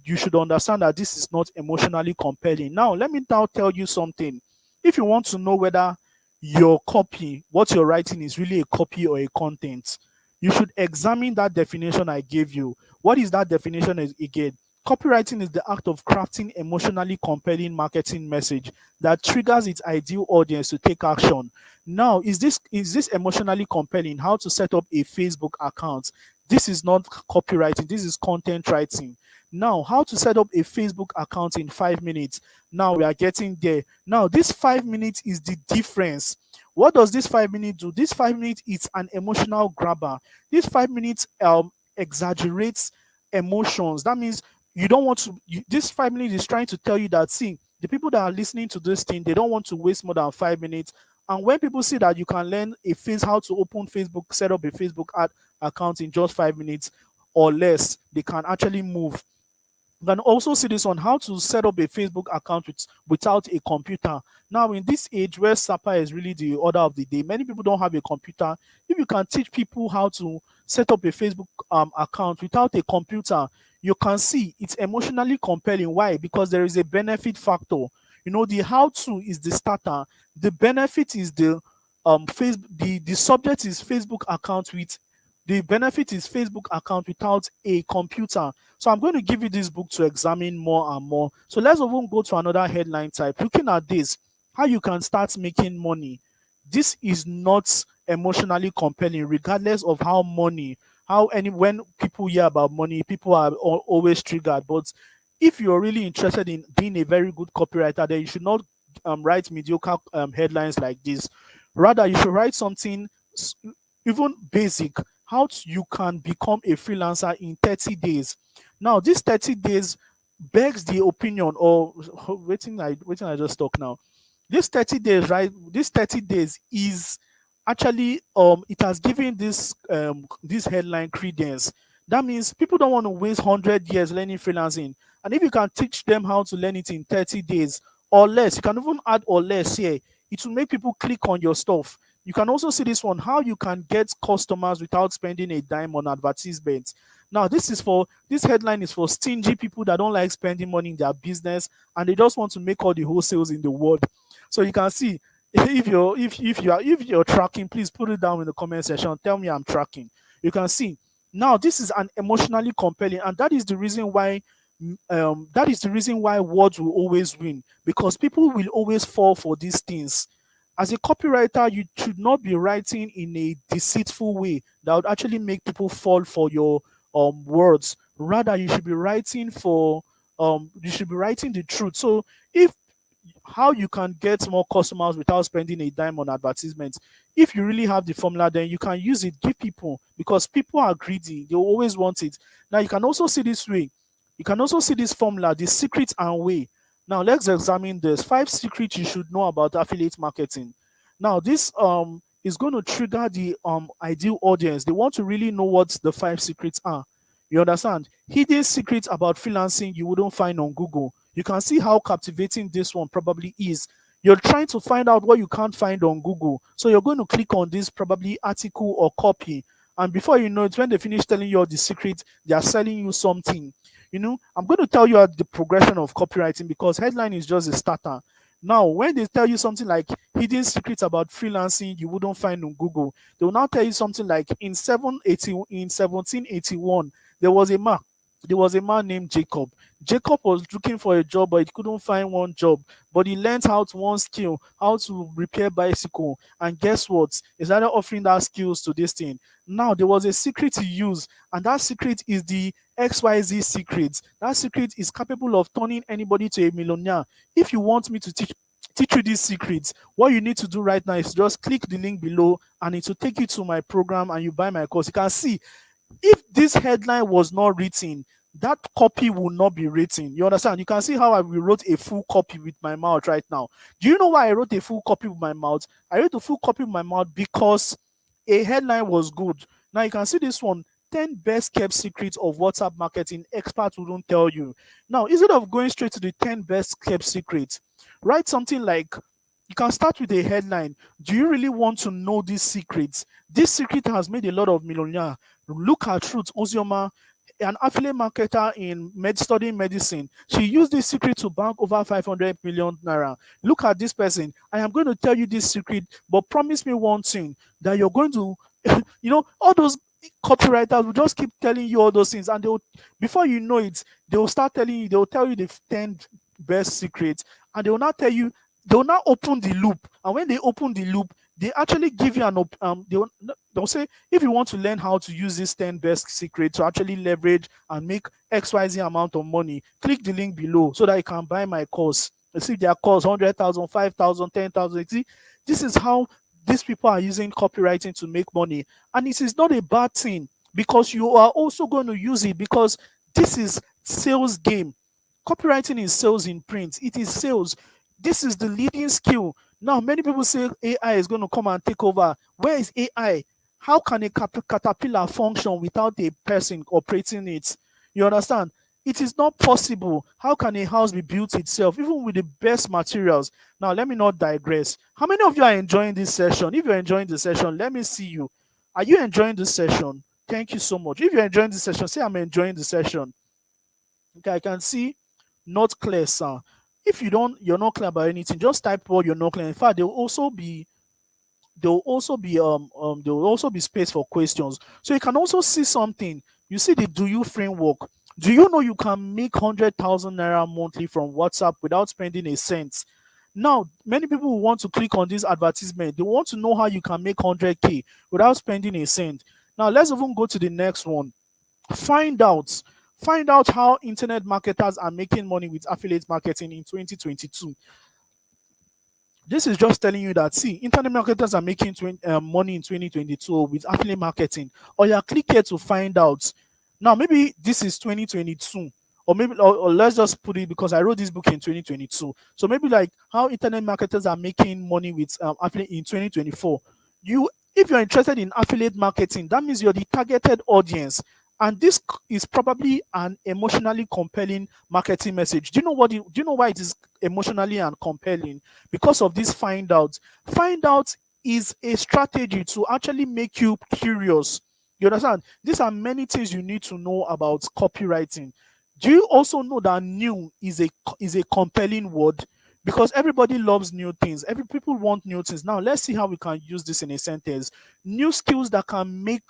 you should understand that this is not emotionally compelling. Now, let me now tell you something. If you want to know whether your copy, what you're writing, is really a copy or a content, you should examine that definition I gave you. What is that definition again? Copywriting is the act of crafting emotionally compelling marketing message that triggers its ideal audience to take action. Now, is this emotionally compelling? How to set up a Facebook account? This is not copywriting, this is content writing. Now, how to set up a Facebook account in 5 minutes? Now we are getting there. Now, this 5 minutes is the difference. What does this 5 minutes do? This 5 minutes is an emotional grabber. This 5 minutes exaggerates emotions. That means you don't want to. This 5 minutes is trying to tell you that, see, the people that are listening to this thing, they don't want to waste more than 5 minutes. And when people see that you can learn how to open Facebook, set up a Facebook ad account in just 5 minutes or less, they can actually move. You can also see this on how to set up a Facebook account without a computer. Now, in this age where SAPA is really the order of the day, many people don't have a computer. If you can teach people how to set up a Facebook account without a computer, you can see it's emotionally compelling. Why? Because there is a benefit factor. You know, the how to is the starter, the benefit is the the subject is Facebook account with the benefit is Facebook account without a computer. So I'm going to give you this book to examine more and more. So let's even go to another headline type. Looking at this, how you can start making money. This is not emotionally compelling, regardless of how money, how any when people hear about money, people are always triggered. But if you're really interested in being a very good copywriter, then you should not write mediocre headlines like this. Rather, you should write something even basic, how you can become a freelancer in 30 days. Now, this 30 days begs the opinion, or waiting I just talk now. This 30 days, right? This 30 days is actually it has given this headline credence. That means people don't want to waste 100 years learning freelancing. And if you can teach them how to learn it in 30 days or less, you can even add or less here, it will make people click on your stuff. You can also see this one, how you can get customers without spending a dime on advertisements. Now, this headline is for stingy people that don't like spending money in their business and they just want to make all the wholesales in the world. So you can see, if you're tracking, please put it down in the comment section. Tell me I'm tracking. You can see now this is an emotionally compelling, and that is the reason why words will always win, because people will always fall for these things. As a copywriter, you should not be writing in a deceitful way that would actually make people fall for your words. Rather, you should be writing the truth. So if how you can get more customers without spending a dime on advertisements, if you really have the formula, then you can use it, give people, because people are greedy, they always want it. Now you can also see this way, you can also see this formula, the secret and way. Now let's examine this 5 secrets you should know about affiliate marketing. Now this is going to trigger the ideal audience. They want to really know what the 5 secrets are. You understand? Hidden secrets about freelancing you wouldn't find on Google. You can see how captivating this one probably is. You're trying to find out what you can't find on Google. So you're going to click on this probably article or copy. And before you know it, when they finish telling you all the secrets, they are selling you something. You know, I'm going to tell you the progression of copywriting, because headline is just a starter. Now, when they tell you something like hidden secrets about freelancing you wouldn't find on Google, they will now tell you something like in 1781, there was a man named Jacob. Jacob was looking for a job, but he couldn't find one job. But he learned how to one skill, how to repair bicycle. And guess what? He started offering that skills to this thing. Now there was a secret he used, and that secret is the XYZ secret. That secret is capable of turning anybody to a millionaire. If you want me to teach you these secrets, what you need to do right now is just click the link below and it will take you to my program and you buy my course. You can see, if this headline was not written, that copy will not be written. You understand? You can see how I wrote a full copy with my mouth right now. Do you know why I wrote a full copy with my mouth? I wrote a full copy with my mouth because a headline was good. Now you can see this one, 10 best kept secrets of WhatsApp marketing experts wouldn't tell you. Now, instead of going straight to the 10 best kept secrets, write something like, you can start with a headline. Do you really want to know these secrets? This secret has made a lot of millionaires. Look at Truth Uzoma, an affiliate marketer in studying medicine. She used this secret to bank over 500 million naira. Look at this person. I am going to tell you this secret, but promise me one thing, that you're going to, all those copywriters will just keep telling you all those things, and before you know it, they will start telling you, they will tell you the 10 best secrets, and they will not tell you, they will now open the loop. And when they open the loop, they actually give you they'll say, if you want to learn how to use this 10 best secret to actually leverage and make XYZ amount of money, click the link below so that you can buy my course. You see their course, 100,000, 5,000, 10,000. See, this is how these people are using copywriting to make money. And it is not a bad thing, because you are also going to use it, because this is sales game. Copywriting is sales in print. It is sales. This is the leading skill. Now, many people say AI is going to come and take over. Where is AI? How can a caterpillar function without a person operating it? You understand? It is not possible. How can a house be built itself, even with the best materials? Now, let me not digress. How many of you are enjoying this session? If you're enjoying the session, let me see you. Are you enjoying this session? Thank you so much. If you're enjoying the session, say I'm enjoying the session. Okay, I can see not clear, sir. If you're not clear about anything, just type what you're not clear. In fact, there will also be space for questions. So you can also see something. You see the do you framework. Do you know you can make 100,000 naira monthly from WhatsApp without spending a cent? Now, many people will want to click on this advertisement. They want to know how you can make 100K without spending a cent. Now, let's even go to the next one. Find out. Find out how internet marketers are making money with affiliate marketing in 2022. This is just telling you that, see, internet marketers are making money in 2022 with affiliate marketing. Or you click here to find out. Now, maybe this is 2022, or maybe, or let's just put it, because I wrote this book in 2022. So maybe like how internet marketers are making money with affiliate in 2024. If you're interested in affiliate marketing, that means you're the targeted audience. And this is probably an emotionally compelling marketing message. Do you know why it is emotionally and compelling? Because of this find out. Find out is a strategy to actually make you curious. You understand? These are many things you need to know about copywriting. Do you also know that new is a compelling word? Because everybody loves new things. Every people want new things. Now let's see how we can use this in a sentence. New skills that can make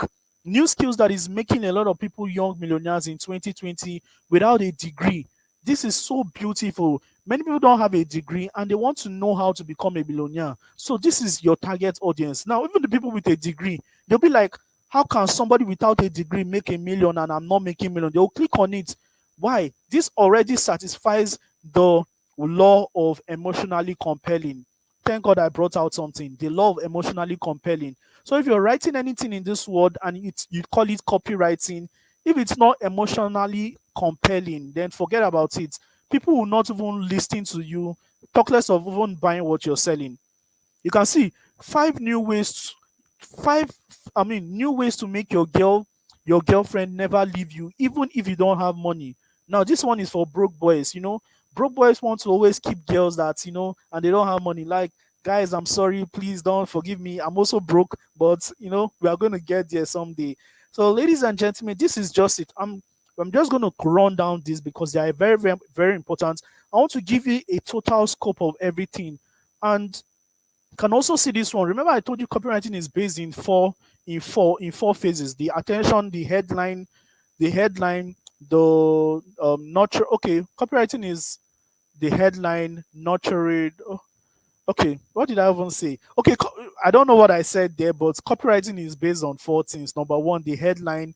New skills that is making a lot of people young millionaires in 2020 without a degree. This is so beautiful. Many people don't have a degree and they want to know how to become a billionaire. So this is your target audience. Now, even the people with a degree, they'll be like, how can somebody without a degree make a million and I'm not making million? They'll click on it. Why? This already satisfies the law of emotionally compelling. Thank God I brought out something. The law of emotionally compelling. So if you're writing anything in this word and you call it copywriting, if it's not emotionally compelling, then forget about it. People will not even listen to you, talk less of even buying what you're selling. You can see five new ways, new ways to make your girlfriend never leave you, even if you don't have money. Now, this one is for broke boys. Broke boys want to always keep girls that, and they don't have money. Like, guys, I'm sorry, please don't forgive me. I'm also broke, but we are going to get there someday. So, ladies and gentlemen, this is just it. I'm just going to run down this because they are very, very, very important. I want to give you a total scope of everything. And can also see this one. Remember, I told you copywriting is based in four phases: the attention, the headline, the nurture. Okay, copywriting is the headline, nurtured. Oh, okay, what did I even say? Okay, I don't know what I said there, but copywriting is based on four things. Number one, the headline,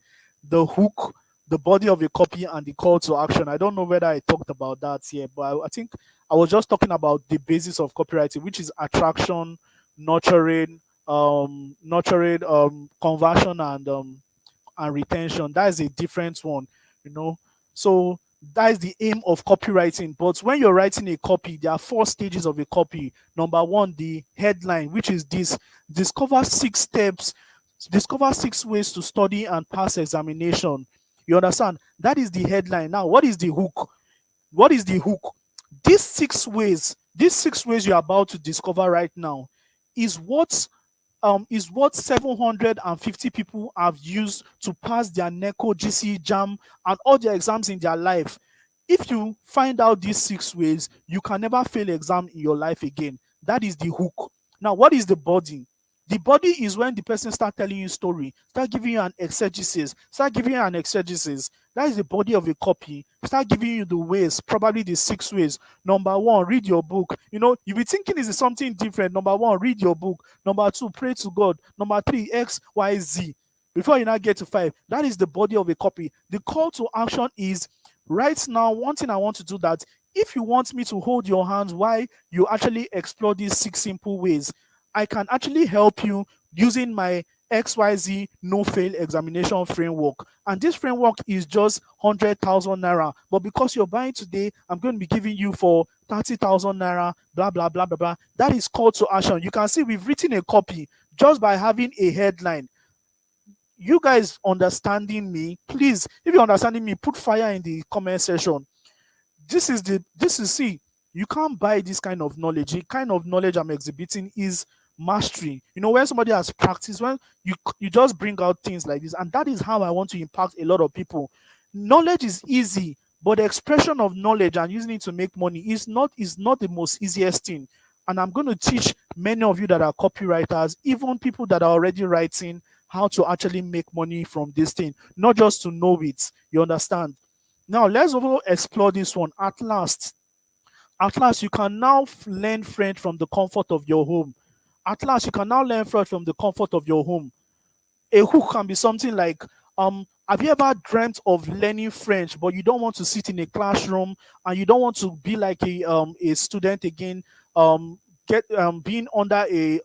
the hook, the body of a copy, and the call to action. I don't know whether I talked about that here, but I think I was just talking about the basis of copywriting, which is attraction, nurturing, conversion, and retention. That is a different one, you know. So that is the aim of copywriting. But when you're writing a copy, there are four stages of a copy. Number one, the headline, which is this: discover 6 steps, discover 6 ways to study and pass examination. You understand? That is the headline. Now, what is the hook? What is the hook? These 6 ways you're about to discover right now is what 750 people have used to pass their NECO, GC, JAM, and all their exams in their life. If you find out these 6 ways, you can never fail exam in your life again. That is the hook. Now, what is the body? The body is when the person start telling you story, start giving you an exegesis. That is the body of a copy. Start giving you the ways, probably the 6 ways. Number one, read your book. You'll be thinking is something different. Number one, read your book. Number two, pray to God. Number three, X, Y, Z. Before you now get to 5, that is the body of a copy. The call to action is right now. One thing I want to do that if you want me to hold your hands while you actually explore these 6 simple ways, I can actually help you using my XYZ no fail examination framework. And this framework is just 100,000 naira. But because you're buying today, I'm going to be giving you for 30,000 naira, blah, blah, blah, blah, blah. That is call to action. You can see we've written a copy just by having a headline. you guys understanding me? Please, if you're understanding me, put fire in the comment section. See, you can't buy this kind of knowledge. The kind of knowledge I'm exhibiting is mastery. When somebody has practiced, when you just bring out things like this, and that is how I want to impact a lot of people. Knowledge is easy, but the expression of knowledge and using it to make money is not the most easiest thing. And I'm going to teach many of you that are copywriters, even people that are already writing, how to actually make money from this thing, not just to know it. You understand? Now let's also explore this one. At last, you can now learn French from the comfort of your home. At last, you can now learn French from the comfort of your home. A hook can be something like, have you ever dreamt of learning French, but you don't want to sit in a classroom and you don't want to be like a student again, um get being under a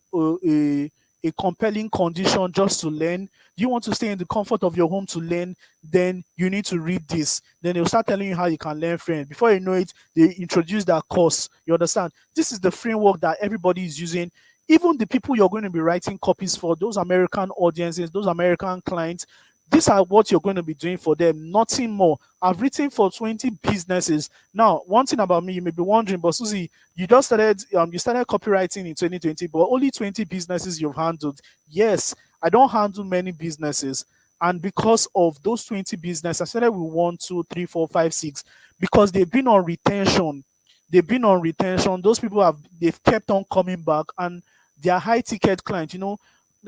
compelling condition just to learn? You want to stay in the comfort of your home to learn? Then you need to read this. Then they'll start telling you how you can learn French. Before you know it, they introduce that course. You understand? This is the framework that everybody is using. Even the people you're going to be writing copies for, those American audiences, those American clients, these are what you're going to be doing for them, nothing more. I've written for 20 businesses. Now, one thing about me, you may be wondering, but Susie, you started copywriting in 2020, but only 20 businesses you've handled. Yes, I don't handle many businesses. And because of those 20 businesses, I started with 1, 2, 3, 4, 5, 6, because they've been on retention. Those people they've kept on coming back, and they are high ticket clients.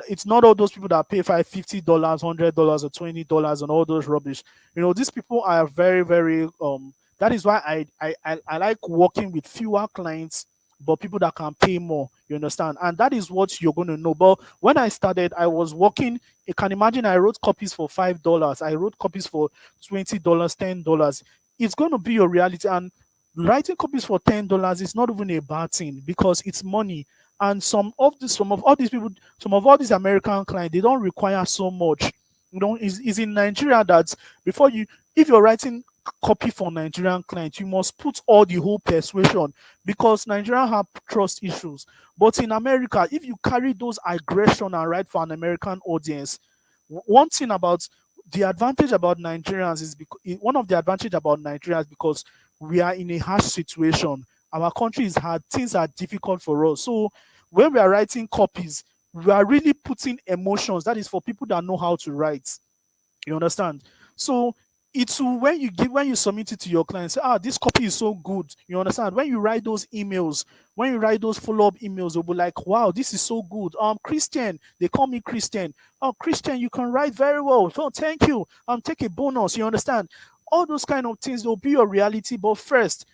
It's not all those people that pay $50, $100, or $20 and all those rubbish. These people are very, very that is why I like working with fewer clients, but people that can pay more. You understand? And that is what you're going to know. But when I started, I was working. You can imagine, I wrote copies for $5. I wrote copies for $20, $10. It's going to be your reality. And writing copies for $10 is not even a bad thing, because it's money. And some of all these people, some of all these American clients, they don't require so much. Is in Nigeria that if you're writing copy for Nigerian clients, you must put all the whole persuasion, because Nigeria have trust issues. But in America, if you carry those aggression and write for an American audience, one thing about the advantage about Nigerians is one of the advantage about Nigerians, because we are in a harsh situation. Our country is hard. Things are difficult for us. So when we are writing copies, we are really putting emotions. That is for people that know how to write. You understand? So it's when you submit it to your client, say, this copy is so good. You understand? When you write those emails, when you write those follow-up emails, they'll be like, wow, this is so good. Christian, they call me Christian. Oh, Christian, you can write very well. So thank you. Take a bonus. You understand? All those kind of things will be your reality. But first,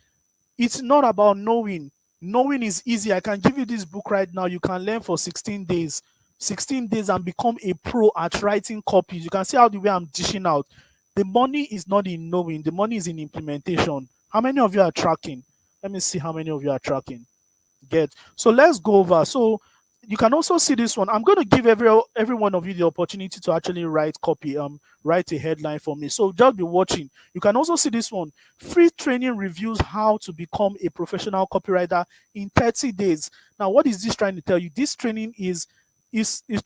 it's not about knowing. Knowing is easy. I can give you this book right now. You can learn for 16 days. 16 days and become a pro at writing copies. You can see how the way I'm dishing out. The money is not in knowing. The money is in implementation. How many of you are tracking? Let me see how many of you are tracking. So let's go over. So you can also see this one. I'm going to give every one of you the opportunity to actually write copy, write a headline for me. So just be watching. You can also see this one. Free training reviews how to become a professional copywriter in 30 days. Now, what is this trying to tell you? This training is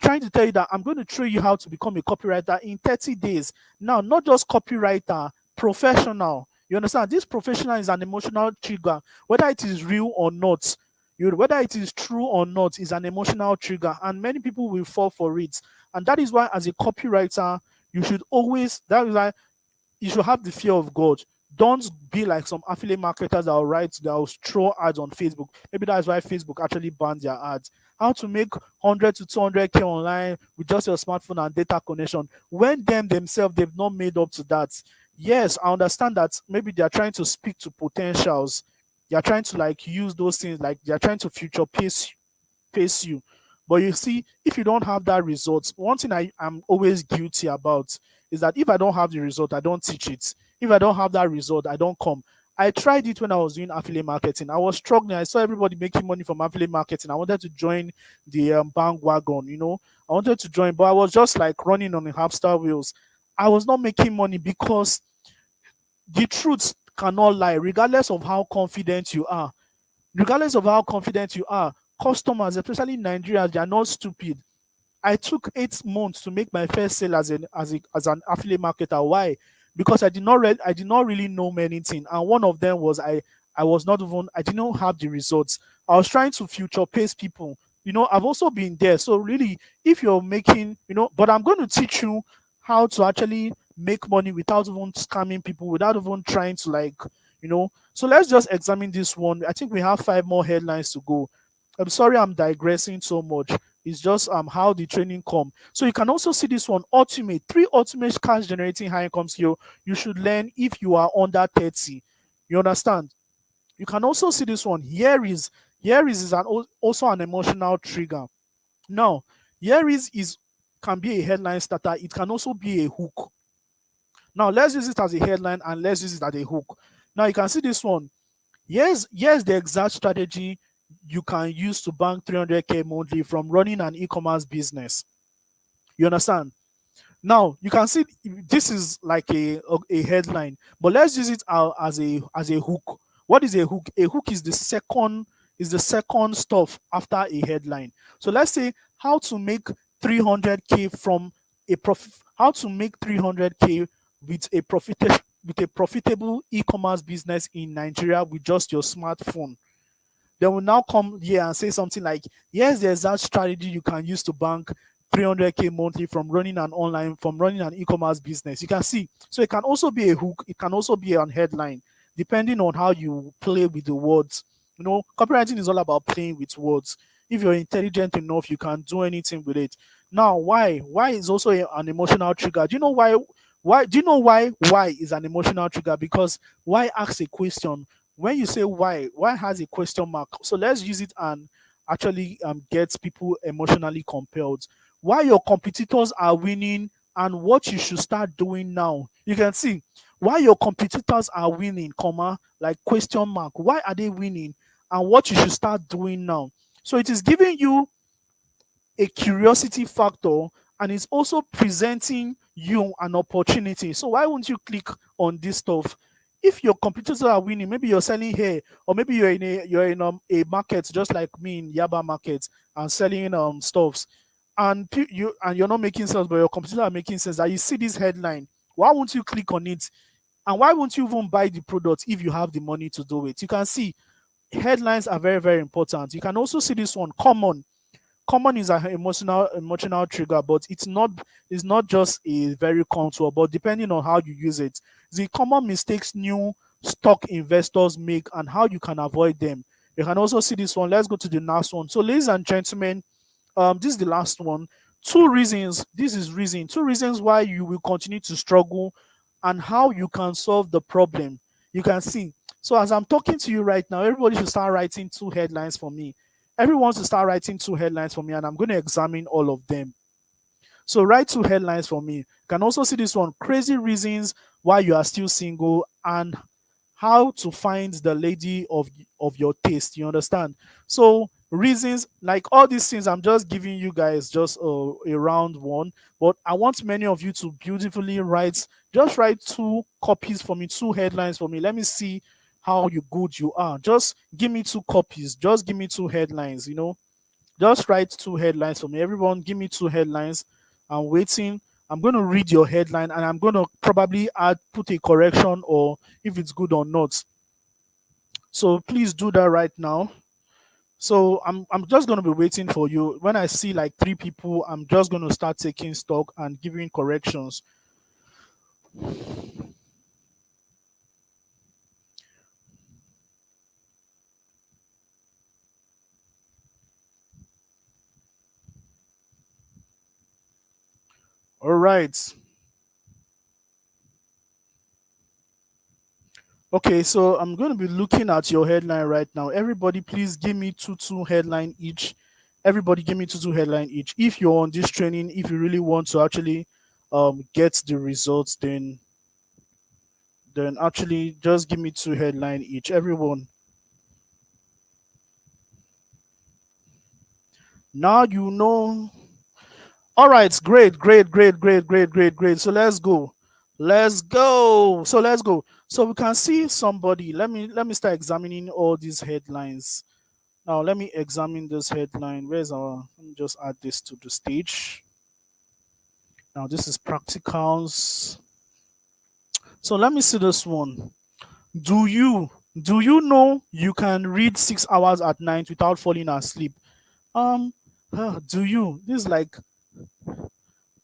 trying to tell you that I'm going to train you how to become a copywriter in 30 days. Now, not just copywriter, professional. You understand? This professional is an emotional trigger, whether it is real or not. Whether it is true or not is an emotional trigger, and many people will fall for it. And that is why, as a copywriter, that is why you should have the fear of God. Don't be like some affiliate marketers that will throw ads on Facebook. Maybe that's why Facebook actually banned their ads. How to make 100 to 200K online with just your smartphone and data connection, when themselves, they've not made up to that. Yes, I understand that maybe they're trying to speak to potentials. They're trying to use those things, they're trying to future pace you. But you see, if you don't have that result, one thing I'm always guilty about is that if I don't have the result, I don't teach it. If I don't have that result, I don't come. I tried it when I was doing affiliate marketing. I was struggling. I saw everybody making money from affiliate marketing. I wanted to join the bandwagon, I wanted to join, but I was just running on the hamster wheels. I was not making money, because the truth cannot lie, regardless of how confident you are. Regardless of how confident you are, customers, especially in Nigeria, they are not stupid. I took 8 months to make my first sale as an affiliate marketer. Why? Because I did not really know many things, and one of them was I was not even I didn't have the results. I was trying to future pace people. I've also been there. So really, if you're making, but I'm going to teach you how to actually make money without even scamming people, without even trying to So let's just examine this one. I think we have 5 more headlines to go. I'm sorry I'm digressing so much. It's just how the training come. So you can also see this one, ultimate, 3 ultimate cash generating high income skill you should learn if you are under 30. You understand? You can also see this one. Here is also an emotional trigger. Now, here is can be a headline starter. It can also be a hook. Now let's use it as a headline and let's use it as a hook. Now you can see this one. Here's the exact strategy you can use to bank 300K monthly from running an e-commerce business. You understand? Now you can see this is like a headline, but let's use it as a hook. What is a hook? A hook is the second stuff after a headline. So let's say how to make 300K from a profit. How to make 300K with a profitable e-commerce business in Nigeria with just your smartphone. They will now come here and say something like, "Here's the exact strategy you can use to bank 300K monthly from running an e-commerce business." You can see. So it can also be a hook. It can also be an headline, depending on how you play with the words. Copywriting is all about playing with words. If you're intelligent enough, you can do anything with it. Now, why? Why is also an emotional trigger? Do you know why? Why? Do you know why is an emotional trigger? Because why asks a question. When you say why has a question mark? So let's use it and actually get people emotionally compelled. Why your competitors are winning and what you should start doing now. You can see why your competitors are winning, comma, like question mark. Why are they winning and what you should start doing now? So it is giving you a curiosity factor, and it's also presenting you an opportunity. So why won't you click on this stuff? If your competitors are winning, maybe you're selling hair, or maybe you're in a market just like me in Yaba market and selling stuffs, and you're not making sense, but your competitors are making sense. And you see this headline, why won't you click on it? And why won't you even buy the product if you have the money to do it? You can see headlines are very, very important. You can also see this one, common. Common is an emotional trigger, but it's not just a very contour, but depending on how you use it, the common mistakes new stock investors make and how you can avoid them. You can also see this one. Let's go to the last one. So ladies and gentlemen, this is the last one. Two reasons. This is reason. Two reasons why you will continue to struggle and how you can solve the problem. You can see. So as I'm talking to you right now, everybody should start writing 2 headlines for me. Everyone should start writing 2 headlines for me, and I'm going to examine all of them. So write 2 headlines for me. You can also see this one, crazy reasons why you are still single and how to find the lady of your taste. You understand? So reasons, like all these things, I'm just giving you guys just a round one, but I want many of you to beautifully write 2 copies for me, 2 headlines for me. Let me see how good you are. Just give me 2 copies. Just give me 2 headlines. Just write 2 headlines for me. Everyone, give me 2 headlines. I'm waiting. I'm going to read your headline and I'm going to probably put a correction or if it's good or not. So please do that right now. So I'm just going to be waiting for you. When I see like 3 people, I'm just going to start taking stock and giving corrections. All right. Okay, so I'm going to be looking at your headline right now. Everybody, please give me two headline each. Everybody, give me two headline each. If you're on this training, if you really want to actually get the results, then actually just give me 2 headline each. Everyone. Now you know. All right, great, great, great, great, great, great, great. So let's go. Let's go. So let's go. So we can see somebody. Let me start examining all these headlines. Now let me examine this headline. Where's our? Let me just add this to the stage. Now this is practicals. So let me see this one. Do you do you know you can read 6 hours at night without falling asleep? Um, do you? This is like,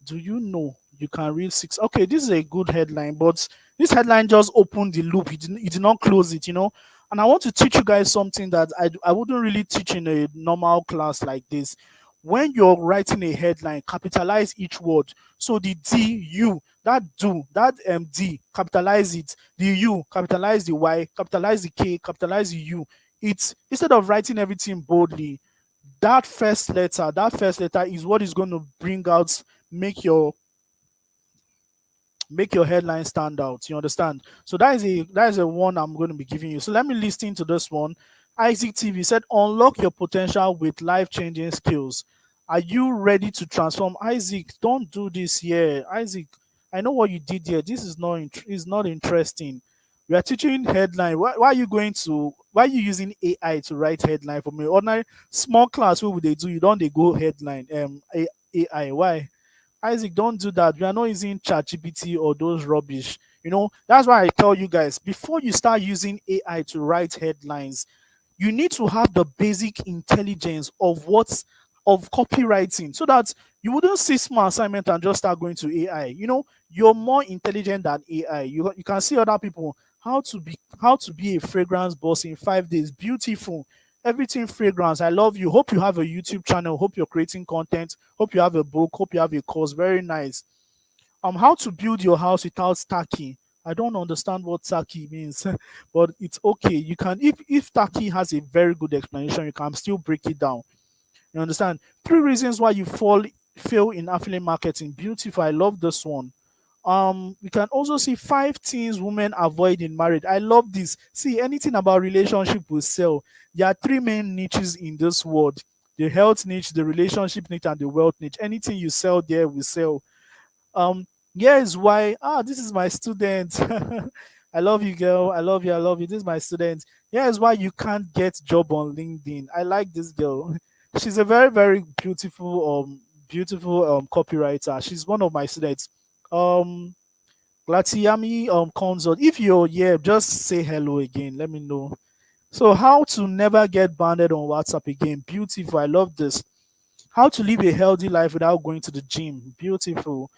do you know you can read six? Okay, this is a good headline, but this headline just opened the loop. It did not close it, you know. And I want to teach you guys something that I wouldn't really teach in a normal class like this. When you're writing a headline, capitalize each word. So the D, you, that do, that D, capitalize it. The U, capitalize the Y, capitalize the K, capitalize the U. It's instead of writing everything boldly, that first letter is what is going to bring out, make your make your headline stand out. You understand? So that is a one I'm going to be giving you. So let me listen to this one. Isaac TV said, unlock your potential with life-changing skills. Are you ready to transform? Isaac, don't do this here. Isaac, I know what you did here. This is not interesting. We are teaching headline. Why are you going to why are you using AI to write headline for me? Ordinary small class, what would they do? You don't they go headline AI. Why? Isaac, don't do that. We are not using ChatGPT or those rubbish. You know, that's why I tell you guys, before you start using AI to write headlines, you need to have the basic intelligence of copywriting, so that you wouldn't see small assignment and just start going to AI. You know, you're more intelligent than AI. You can see other people how to be a fragrance boss in 5 days. Beautiful. Everything fragrance. I love you. Hope you have a YouTube channel. Hope you're creating content. Hope you have a book. Hope you have a course. Very nice. How to build your house without stacking. I don't understand what stacking means, but it's okay. You can, if stacking has a very good explanation, you can still break it down. You understand? 3 reasons why you fail in affiliate marketing. Beautiful. I love this one. We can also see 5 things women avoid in marriage. I love this. See, anything about relationship will sell. There are 3 main niches in this world: the health niche, the relationship niche, and the wealth niche. Anything you sell there will sell. Here is why. This is my student. I love you, girl. I love you. I love you. This is my student. Here is why you can't get job on LinkedIn. I like this girl. She's a very, very beautiful copywriter. She's one of my students. Um, Glatiami consult. If you're here, just say hello again. Let me know. So, how to never get banned on WhatsApp again? Beautiful. I love this. How to live a healthy life without going to the gym? Beautiful.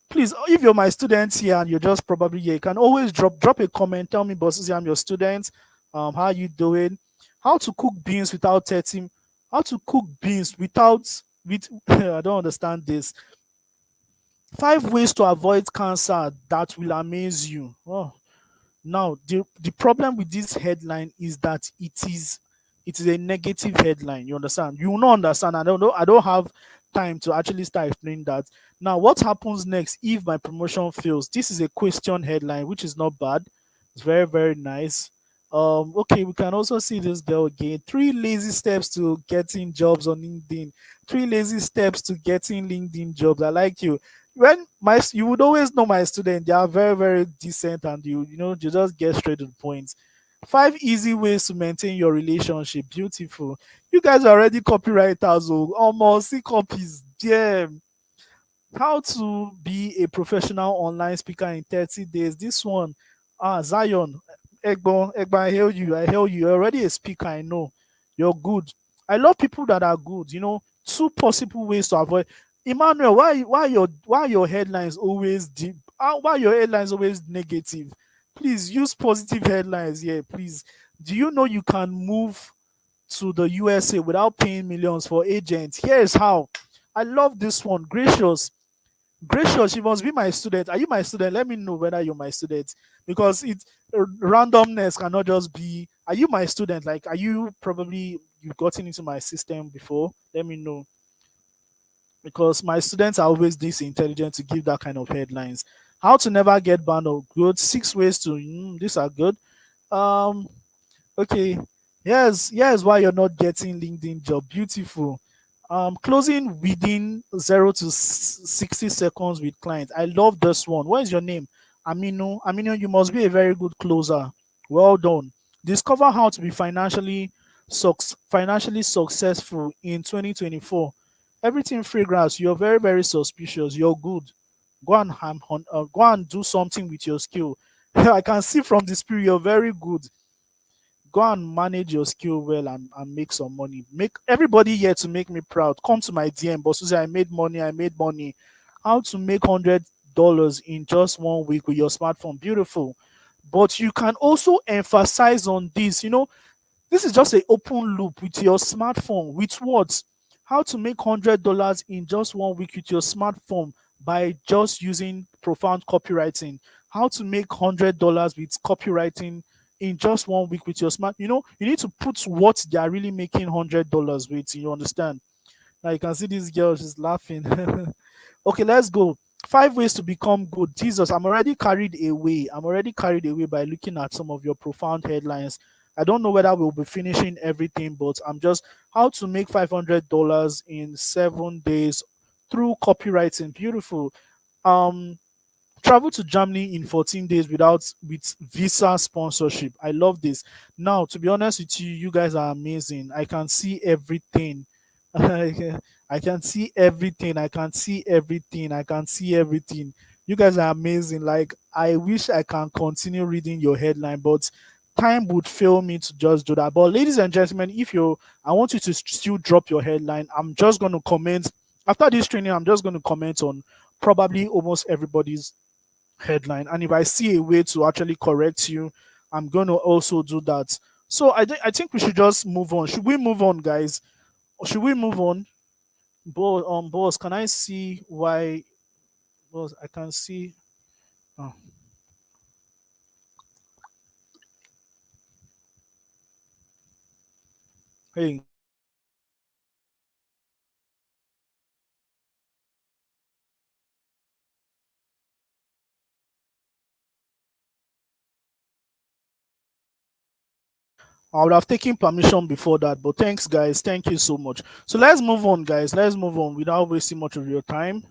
Please, if you're my student here and you're just probably here, you can always drop a comment. Tell me, Bossuhzi, I'm your student. How are you doing? How to cook beans without touching? How to cook beans without with? I don't understand this. 5 ways to avoid cancer that will amaze you. Oh, now, the problem with this headline is that it is a negative headline. You understand? You will not understand. I don't know. I don't have time to actually start explaining that. Now, what happens next if my promotion fails? This is a question headline, which is not bad. It's very, very nice. Okay, we can also see this girl again. 3 lazy steps to getting jobs on LinkedIn. 3 lazy steps to getting LinkedIn jobs. I like you. When you would always know my student, they are very, very decent, and you just get straight to the point. 5 easy ways to maintain your relationship. Beautiful. You guys are already copywriters. Oh, almost see copies. Damn. How to be a professional online speaker in 30 days. This one, Zion, Egbo, I hail you. I hail you. You're already a speaker. I know. You're good. I love people that are good. 2 possible ways to avoid. Emmanuel, why your headlines always deep? Why your headlines always negative? Please use positive headlines here, please. Do you know you can move to the USA without paying millions for agents? Here's how. I love this one. Gracious, you must be my student. Are you my student? Let me know whether you're my student, because randomness cannot just be. Are you my student? Like, are you probably you've gotten into my system before? Let me know, because my students are always this intelligent to give that kind of headlines. How to never get banned or good. 6 ways to. These are good. Um. Okay. Yes. Why you're not getting LinkedIn job. Beautiful. Closing within 0 to 60 seconds with clients. I love this one. What is your name? Aminu, you must be a very good closer. Well done. Discover how to be financially financially successful in 2024. Everything fragrance, you're very, very suspicious. You're good. Go and do something with your skill. I can see from the spirit you're very good. Go and manage your skill well and make some money. Make everybody here to make me proud. Come to my DM, Bossuhzi, I made money. I made money. How to make $100 in just 1 week with your smartphone? Beautiful. But you can also emphasize on this. This is just an open loop with your smartphone. With what? How to make $100 in just 1 week with your smartphone by just using profound copywriting. How to make $100 with copywriting in just 1 week with your smart. You need to put what they are really making $100 with. You understand? Now you can see this girl, she's laughing. Okay, let's go. 5 ways to become good. Jesus, I'm already carried away. I'm already carried away by looking at some of your profound headlines. I don't know whether we'll be finishing everything, but I'm just how to make $500 in 7 days through copywriting. Beautiful. Um, Travel to Germany in 14 days with visa sponsorship. I love this. Now, to be honest with you, you guys are amazing. I can see everything. I can see everything. I can see everything. I can see everything. You guys are amazing. Like, I wish I can continue reading your headline, but time would fail me to just do that. But ladies and gentlemen, I want you to still drop your headline. I'm just going to comment after this training. I'm just going to comment on probably almost everybody's headline, and if I see a way to actually correct you, I'm going to also do that. So I think we should just move on. Should we move on, guys? Or should we move on? Boss, can I see why? Boss, I can see. Oh, hey, I would have taken permission before that, but thanks, guys. Thank you so much. So let's move on, guys. Let's move on without wasting much of your time.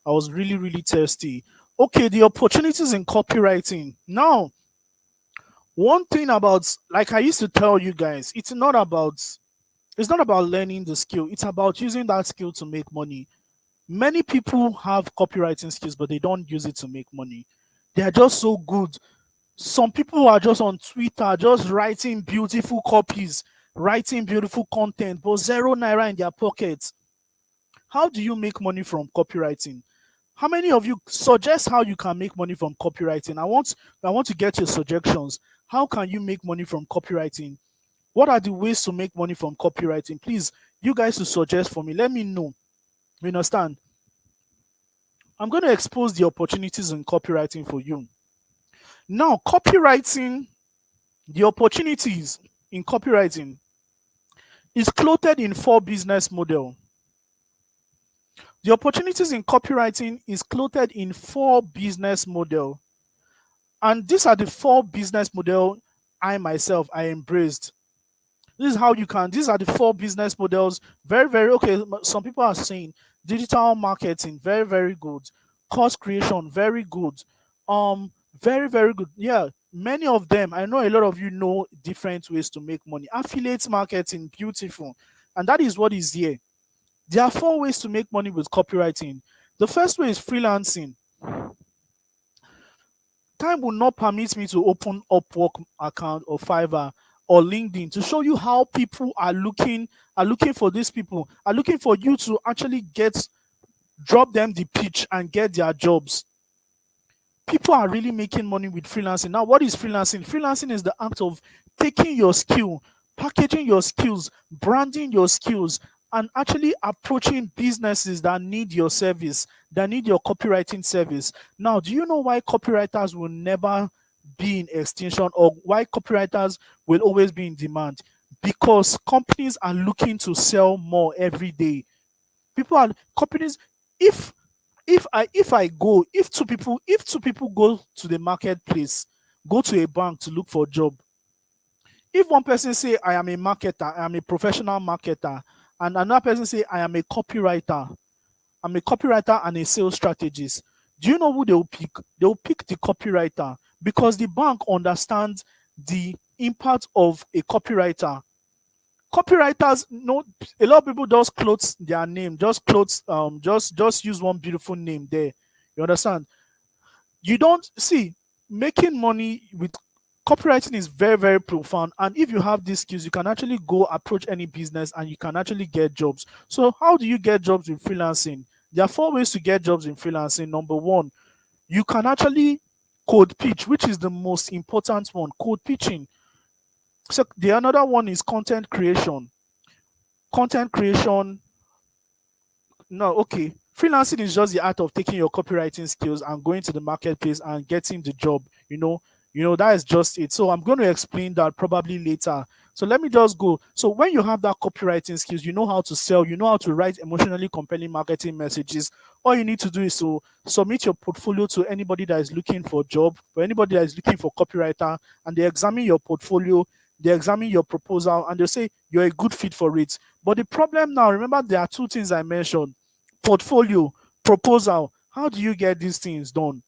I was really, really thirsty. Okay, the opportunities in copywriting. Now, one thing about, like I used to tell you guys, it's not about learning the skill, it's about using that skill to make money. Many people have copywriting skills, but they don't use it to make money. They are just so good. Some people are just on Twitter, just writing beautiful copies, writing beautiful content, but zero naira in their pockets. How do you make money from copywriting? How many of you suggest how you can make money from copywriting? I want to get your suggestions. How can you make money from copywriting? What are the ways to make money from copywriting? Please, you guys to suggest for me. Let me know. You understand? I'm going to expose the opportunities in copywriting for you. Now, copywriting, the opportunities in copywriting is clothed in four business model. The opportunities in copywriting is clothed in four business model. And these are the four business model I embraced. This is how you can, these are the four business models. Very, very okay. Some people are saying digital marketing, very, very good. Course creation, very good. Very, very good. Yeah, many of them. I know a lot of you know different ways to make money. Affiliate marketing, beautiful. And that is what is here. There are four ways to make money with copywriting. The first way is freelancing. Time will not permit me to open Upwork account or Fiverr or LinkedIn to show you how people are looking for these people, are looking for you to actually drop them the pitch and get their jobs. People are really making money with freelancing. Now, what is freelancing? Freelancing is the act of taking your skill, packaging your skills, branding your skills, and actually approaching businesses that need your service, that need your copywriting service. Now, do you know why copywriters will never be in extinction, or why copywriters will always be in demand? Because companies are looking to sell more every day. People are companies. If if two people go to the marketplace, go to a bank to look for a job. If one person say I am a marketer, I am a professional marketer, and another person say I am a copywriter, I'm a copywriter and a sales strategist, do you know who they will pick? They will pick the copywriter, because the bank understands the impact of a copywriter. Copywriters know a lot of people just clothes their name, just clothes, just use one beautiful name there. You understand? You don't see making money with copywriting is very, very profound. And if you have these skills, you can actually go approach any business and you can actually get jobs. So, how do you get jobs in freelancing? There are four ways to get jobs in freelancing. Number one, you can actually code pitch, which is the most important one, code pitching. So, the another one is content creation. Content creation, no, okay. Freelancing is just the art of taking your copywriting skills and going to the marketplace and getting the job. That is just it. So I'm going to explain that probably later. So let me just go. So when you have that copywriting skills, you know how to sell, you know how to write emotionally compelling marketing messages. All you need to do is to submit your portfolio to anybody that is looking for a job, or anybody that is looking for copywriter, and they examine your portfolio, they examine your proposal, and they say you're a good fit for it. But the problem now, remember, there are two things I mentioned: portfolio, proposal. How do you get these things done?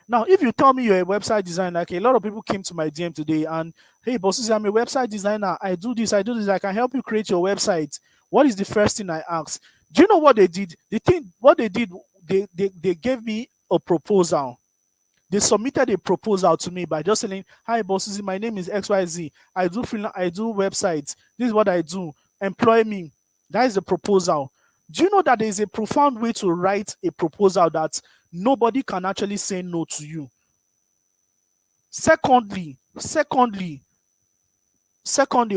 Now, if you tell me you're a website designer, like a lot of people came to my DM today and, hey, Bossuhzi, I'm a website designer. I do this, I do this. I can help you create your website. What is the first thing I ask? Do you know what they did? What they did, they gave me a proposal. They submitted a proposal to me by just saying, hi, Bossuhzi, my name is XYZ. I do websites. This is what I do. Employ me. That is the proposal. Do you know that there is a profound way to write a proposal that nobody can actually say no to you? Secondly,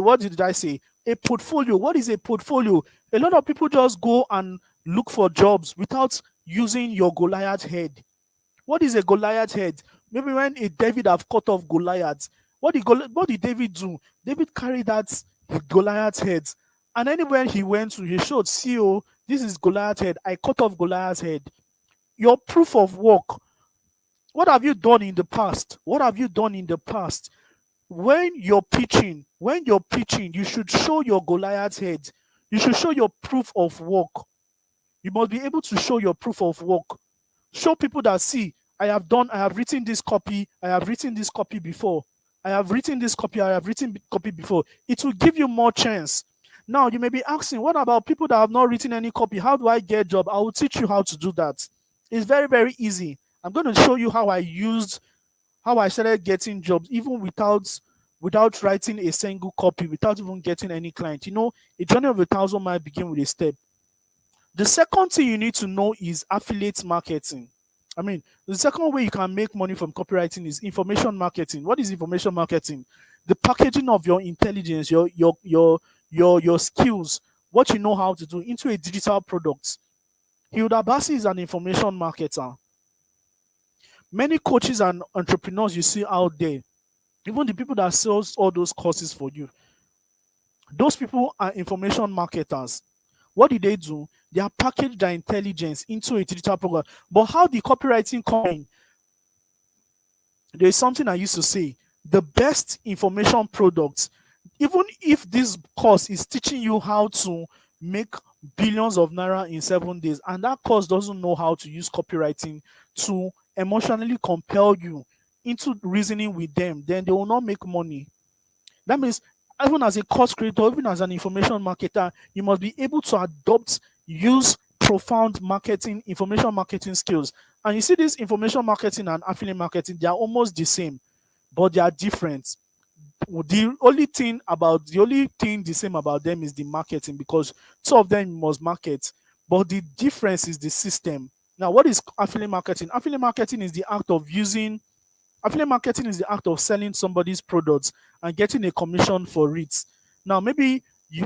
what did I say? A portfolio. What is a portfolio? A lot of people just go and look for jobs without using your Goliath head. What is a Goliath head? Maybe when a David have cut off Goliath, what did David do? David carried that Goliath head, and anywhere he went to, he showed, see, oh, this is Goliath head. I cut off Goliath's head. Your proof of work. What have you done in the past? What have you done in the past? When you're pitching, you should show your Goliath head. You should show your proof of work. You must be able to show your proof of work. Show people that, see, I have written this copy, I have written this copy before. I have written this copy, I have written copy before. It will give you more chance. Now, you may be asking, what about people that have not written any copy? How do I get a job? I will teach you how to do that. It's very, very easy. I'm going to show you how I started getting jobs, even without writing a single copy, without even getting any client. A journey of 1,000 miles begin with a step. The second thing you need to know is affiliate marketing. The second way you can make money from copywriting is information marketing. What is information marketing? The packaging of your intelligence, your skills, what you know how to do into a digital product. Hilda Bassi is an information marketer. Many coaches and entrepreneurs you see out there, even the people that sells all those courses for you, those people are information marketers. What did they do? They have packaged their intelligence into a digital program. But how the copywriting come in? There is something I used to say: the best information products, even if this course is teaching you how to make billions of naira in 7 days, and that course doesn't know how to use copywriting to emotionally compel you into reasoning with them, then they will not make money. That means, even as a course creator, even as an information marketer, you must be able to use profound information marketing skills. And you see, this information marketing and affiliate marketing, they are almost the same, but they are different. The only thing the same about them is the marketing, because two of them must market, but the difference is the system. Now, what is affiliate marketing? Affiliate marketing is the act of selling somebody's products and getting a commission for it. Now, maybe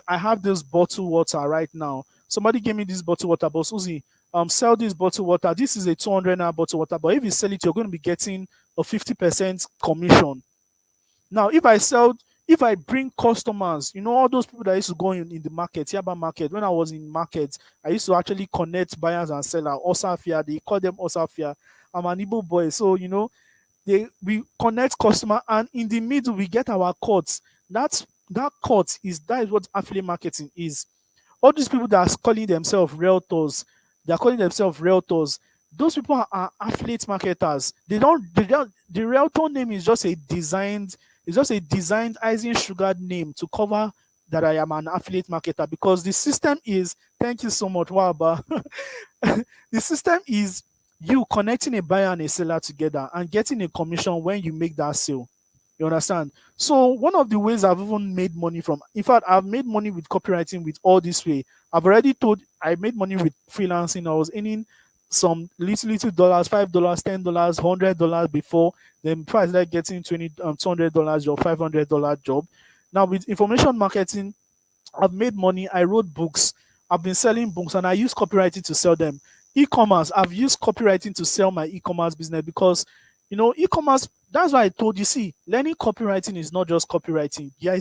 I have this bottled water right now. Somebody gave me this bottled water, Bossuhzi, sell this bottled water. This is a 200 naira bottled water, but if you sell it, you're going to be getting a 50% commission. Now, if I bring customers, all those people that used to go in the market, Yaba market, when I was in market, I used to actually connect buyers and sellers. Osafia, they call them Osafia. I'm an Igbo boy, so we connect customer, and in the middle we get our cuts. That is what affiliate marketing is. All these people that are calling themselves realtors, those people are affiliate marketers. The realtor name is just a designed icing sugar name to cover that I am an affiliate marketer, because the system is, thank you so much, Waba. The system is you connecting a buyer and a seller together and getting a commission when you make that sale. You understand? So one of the ways I've even made money from, in fact, I've made money with copywriting with all this way. I've already told I made money with freelancing. I was earning some little dollars, $5, $10, $100 before. Then price like getting $200 or $500 job. Now with information marketing, I've made money. I wrote books. I've been selling books, and I use copywriting to sell them. E-commerce, I've used copywriting to sell my e-commerce business, because e-commerce, that's why I told you, see, learning copywriting is not just copywriting. Yeah,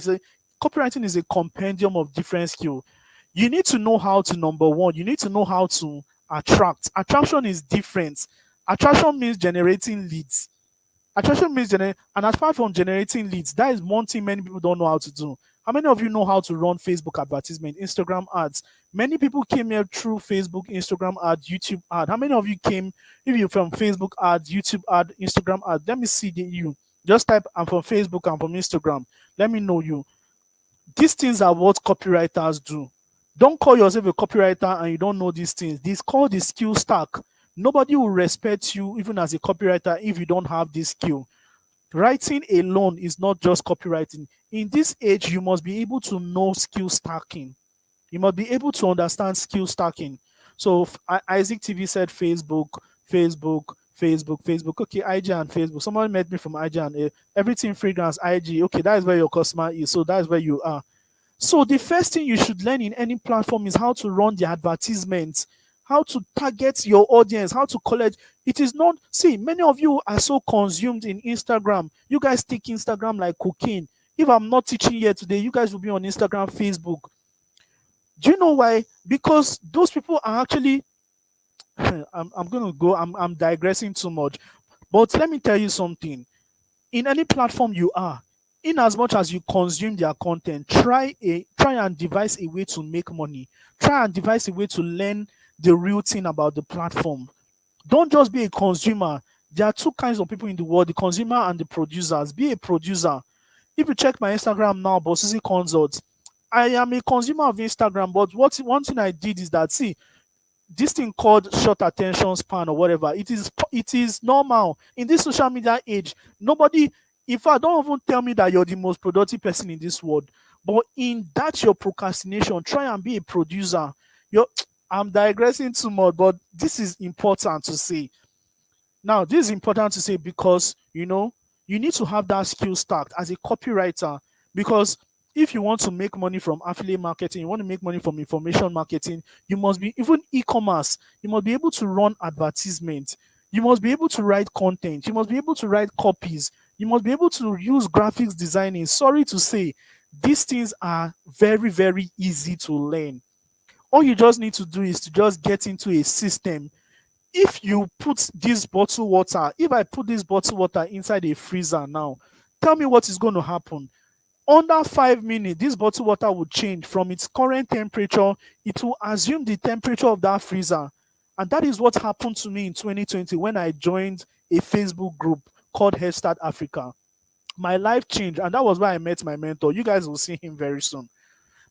copywriting is a compendium of different skills. You need to know how to, number one, you need to know how to attract. Attraction is different. Attraction means generating leads. Attraction means and apart from generating leads, that is one thing many people don't know how to do. How many of you know how to run Facebook advertisement, Instagram ads? Many people came here through Facebook, Instagram ad, YouTube ad. How many of you came, if you're from Facebook ads, YouTube ad, Instagram ad? Let me see you. Just type, I'm from Facebook, I'm from Instagram. Let me know you. These things are what copywriters do. Don't call yourself a copywriter and you don't know these things. This is called the skill stack. Nobody will respect you even as a copywriter if you don't have this skill. Writing alone is not just copywriting. In this age, you must be able to know skill stacking. You must be able to understand skill stacking. So Isaac TV said Facebook, Facebook, Facebook, Facebook. Okay, IG and Facebook. Someone met me from IG and everything fragrance, IG. Okay, that is where your customer is. So that is where you are. So the first thing you should learn in any platform is how to run the advertisements, how to target your audience, how to collect. It is not, see, many of you are so consumed in Instagram. You guys take Instagram like cocaine. If I'm not teaching here today, you guys will be on Instagram, Facebook. Do you know why? Because those people are actually, I'm going to go, I'm digressing too much. But let me tell you something. In any platform you are, in as much as you consume their content, try and devise a way to make money. Try and devise a way to learn the real thing about the platform. Don't just be a consumer. There are two kinds of people in the world, the consumer and the producers. Be a producer. If you check my Instagram now, Bossuhzi Consults, I am a consumer of Instagram, but one thing I did is that, see, this thing called short attention span or whatever, it is normal in this social media age. Nobody, in fact, don't even tell me that you're the most productive person in this world, but in that your procrastination, try and be a producer. I'm digressing too much, but this is important to say. Now, this is important to say because you need to have that skill stacked as a copywriter, because if you want to make money from affiliate marketing, you want to make money from information marketing, you must be, even e-commerce, you must be able to run advertisements. You must be able to write content. You must be able to write copies. You must be able to use graphics designing. Sorry to say, these things are very, very easy to learn. All you just need to do is to just get into a system. If you put this bottled water, if I put this bottled water inside a freezer now, tell me what is going to happen. Under 5 minutes, this bottled water will change from its current temperature. It will assume the temperature of that freezer. And that is what happened to me in 2020 when I joined a Facebook group called Head Start Africa. My life changed, and that was where I met my mentor. You guys will see him very soon.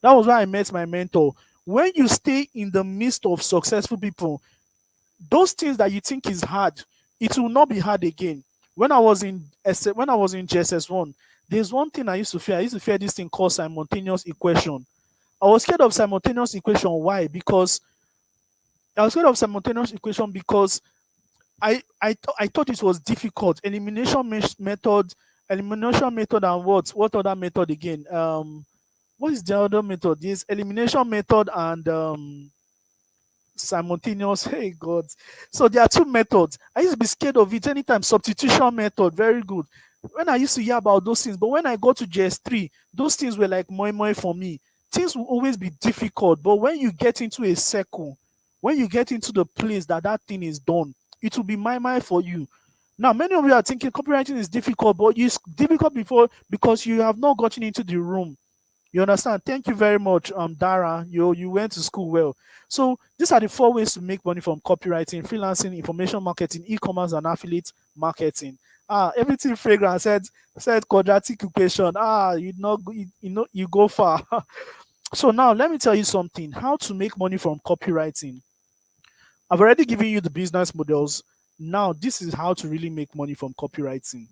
That was where I met my mentor. When you stay in the midst of successful people, those things that you think is hard, it will not be hard again. When I was in JSS1, there's one thing I used to fear. I used to fear this thing called simultaneous equation. I was scared of simultaneous equation. Why? Because I was scared of simultaneous equation because I thought it was difficult. Elimination method, and what other method again? What is the other method? This elimination method and simultaneous. Hey God. So there are two methods. I used to be scared of it anytime. Substitution method, very good. When I used to hear about those things, but when I got to JS3, those things were like moi for me. Things will always be difficult, but when you get into a circle, when you get into the place that thing is done, it will be moi for you. Now, many of you are thinking copywriting is difficult, but it's difficult before because you have not gotten into the room. You understand? Thank you very much, Dara. You went to school well. So these are the 4 ways to make money from copywriting, freelancing, information marketing, e-commerce, and affiliate marketing. Everything fragrant said quadratic equation. You not go- you know you go far. So now let me tell you something. How to make money from copywriting. I've already given you the business models. Now this is how to really make money from copywriting.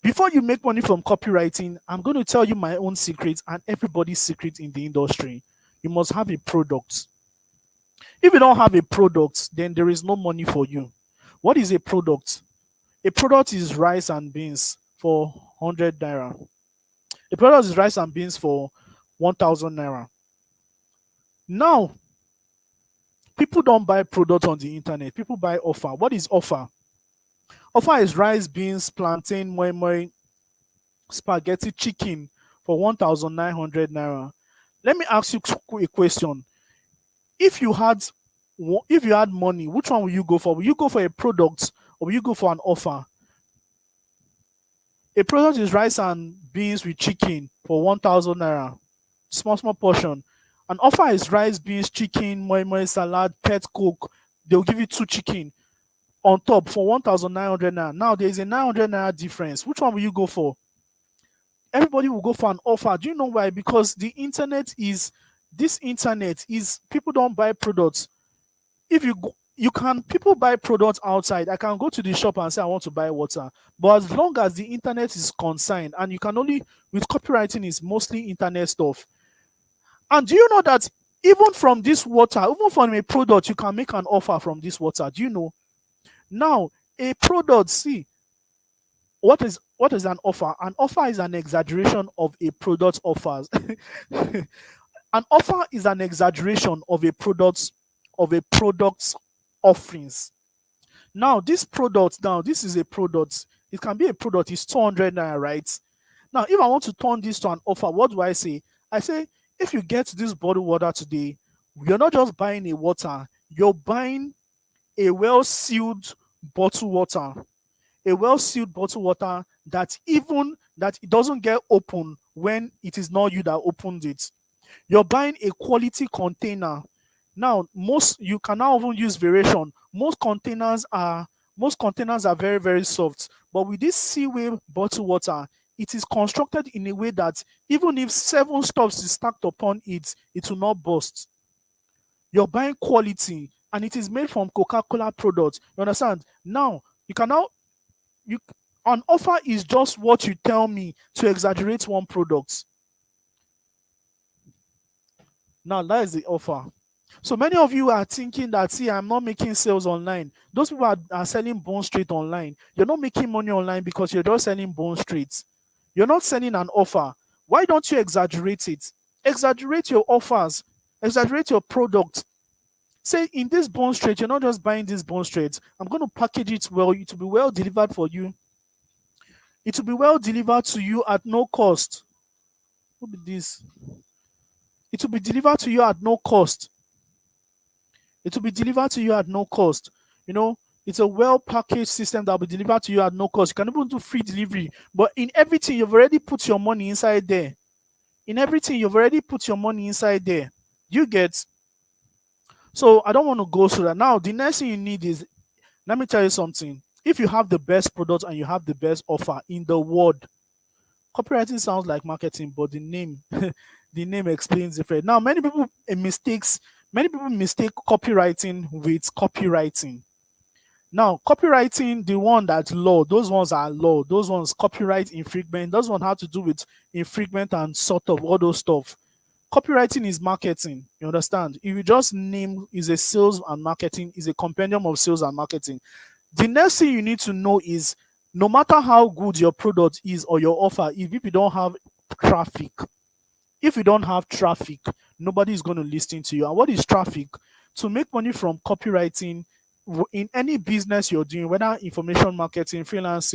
Before you make money from copywriting, I'm going to tell you my own secret and everybody's secret in the industry. You must have a product. If you don't have a product, then there is no money for you. What is a product? A product is rice and beans for 100 naira. A product is rice and beans for 1000 naira. Now, people don't buy product on the internet. People buy offer. What is offer? Offer is rice, beans, plantain, moi moi, spaghetti, chicken for 1900 naira. Let me ask you a question. If you had if you had money, which one will you go for? Will you go for a product or will you go for an offer? A product is rice and beans with chicken for 1000 naira. Small portion. An offer is rice, beans, chicken, moi moi, salad, pet coke. They'll give you two chicken on top for 1900 naira. Now there is a 900 naira difference. Which one will you go for? Everybody will go for an offer. Do you know why? Because this internet is people don't buy products. If you go, you can people buy products outside. I can go to the shop and say I want to buy water, but as long as the internet is concerned, and you can only with copywriting is mostly internet stuff. And do you know that even from this water, even from a product, you can make an offer from this water? Do you know? Now, a product, see, what is an offer? An offer is an exaggeration of a product offers. An offer is an exaggeration of a product's offerings. Now, this is a product. It can be a product, it's 200 naira, right? Now, if I want to turn this to an offer, what do I say? I say, if you get this bottled water today, you're not just buying a water, you're buying a well sealed bottled water. A well sealed bottled water that even that it doesn't get open when it is not you that opened it. You're buying a quality container. Now, most you can now even use variation. Most containers are very, very soft. But with this seaway bottled water, it is constructed in a way that even if 7 stops is stacked upon it, it will not burst. You're buying quality and it is made from Coca-Cola products. You understand? Now, you can now you an offer is just what you tell me to exaggerate one product. Now that is the offer. So many of you are thinking that, see, I'm not making sales online. Those people are selling bone straight online. You're not making money online because you're just selling bone straight. You're not selling an offer. Why don't you exaggerate it? Exaggerate your offers, exaggerate your product. Say, in this bone straight, you're not just buying this bone straight. I'm going to package it well. It will be well delivered for you. It will be well delivered to you at no cost. What be this? It will be delivered to you at no cost. It will be delivered to you at no cost. You know, it's a well packaged system that will be delivered to you at no cost. You can even do free delivery. But in everything, you've already put your money inside there. In everything, you've already put your money inside there. You get. So I don't want to go through that. Now, the next thing you need is, let me tell you something. If you have the best product and you have the best offer in the world, copywriting sounds like marketing, but the name the name explains different. Now, many people mistake copywriting with copywriting. Now, copywriting, the one that's law, those ones are law. Those ones copyright infringement. Those ones have to do with infringement and sort of all those stuff. Copywriting is marketing. You understand? If you just name is a sales and marketing, is a compendium of sales and marketing. The next thing you need to know is, no matter how good your product is or your offer, if you don't have traffic, nobody is going to listen to you. And what is traffic? To make money from copywriting in any business you're doing, whether information marketing, what is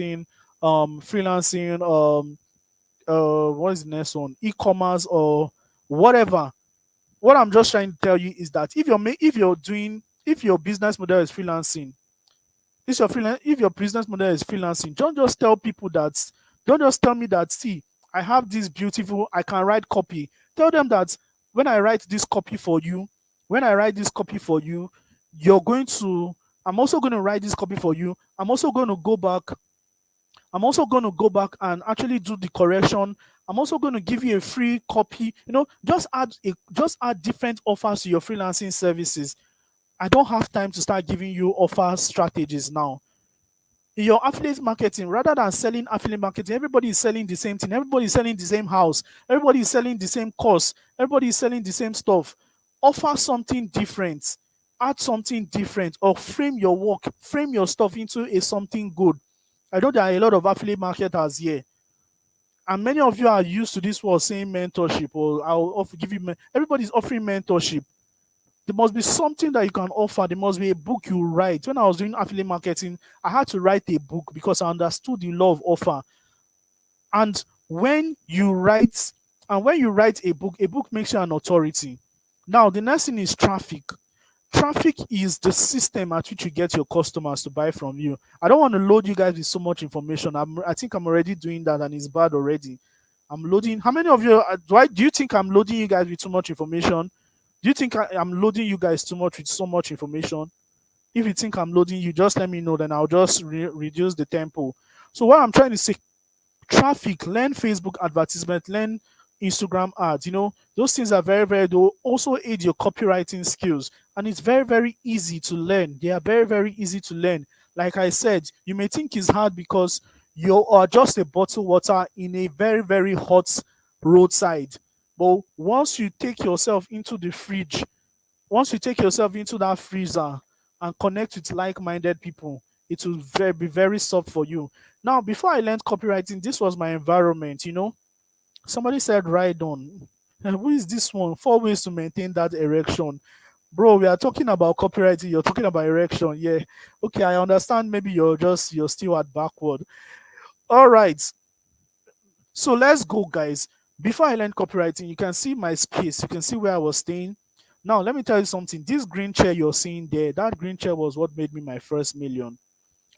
the next one? E-commerce or whatever. What I'm just trying to tell you is that if your business model is freelancing, if your business model is freelancing, don't just tell me that, see, I have this beautiful, I can write copy. Tell them that when I write this copy for you, you're going to I'm also going to write this copy for you. I'm also going to go back I'm also going to go back and actually do the correction. I'm also going to give you a free copy. Just add different offers to your freelancing services. I don't have time to start giving you offer strategies now. In your affiliate marketing, rather than selling affiliate marketing, everybody is selling the same thing. Everybody is selling the same house. Everybody is selling the same course. Everybody is selling the same stuff. Offer something different. Add something different, or frame your work, frame your stuff into a something good. I know there are a lot of affiliate marketers here, and many of you are used to this word saying mentorship, or I'll offer, give you. Everybody's offering mentorship. There must be something that you can offer. There must be a book you write. When I was doing affiliate marketing, I had to write a book because I understood the law of offer. And when you write, a book makes you an authority. Now, the next thing is traffic. Traffic is the system at which you get your customers to buy from you. I don't want to load you guys with so much information. I think I'm already doing that, and it's bad already. I'm loading. How many of you do you think I'm loading you guys with too much information? Do you think I'm loading you guys too much with so much information? If you think I'm loading you, just let me know. Then I'll just reduce the tempo. So what I'm trying to say, traffic, learn Facebook advertisement, learn Instagram ads. Those things are very, very, they'll also aid your copywriting skills. And it's very, very easy to learn. They are very, very easy to learn. Like I said, you may think it's hard because you are just a bottle water in a very, very hot roadside. But once you take yourself into that freezer and connect with like-minded people, it will be very soft for you. Now, before I learned copywriting, this was my environment. Somebody said, "Ride on." And who is this one? 4 ways to maintain that erection. Bro, we are talking about copywriting. You're talking about erection. Yeah. Okay, I understand. Maybe you're still at backward. All right. So let's go, guys. Before I learned copywriting, you can see my space. You can see where I was staying. Now, let me tell you something. This green chair you're seeing there, that green chair was what made me my first million.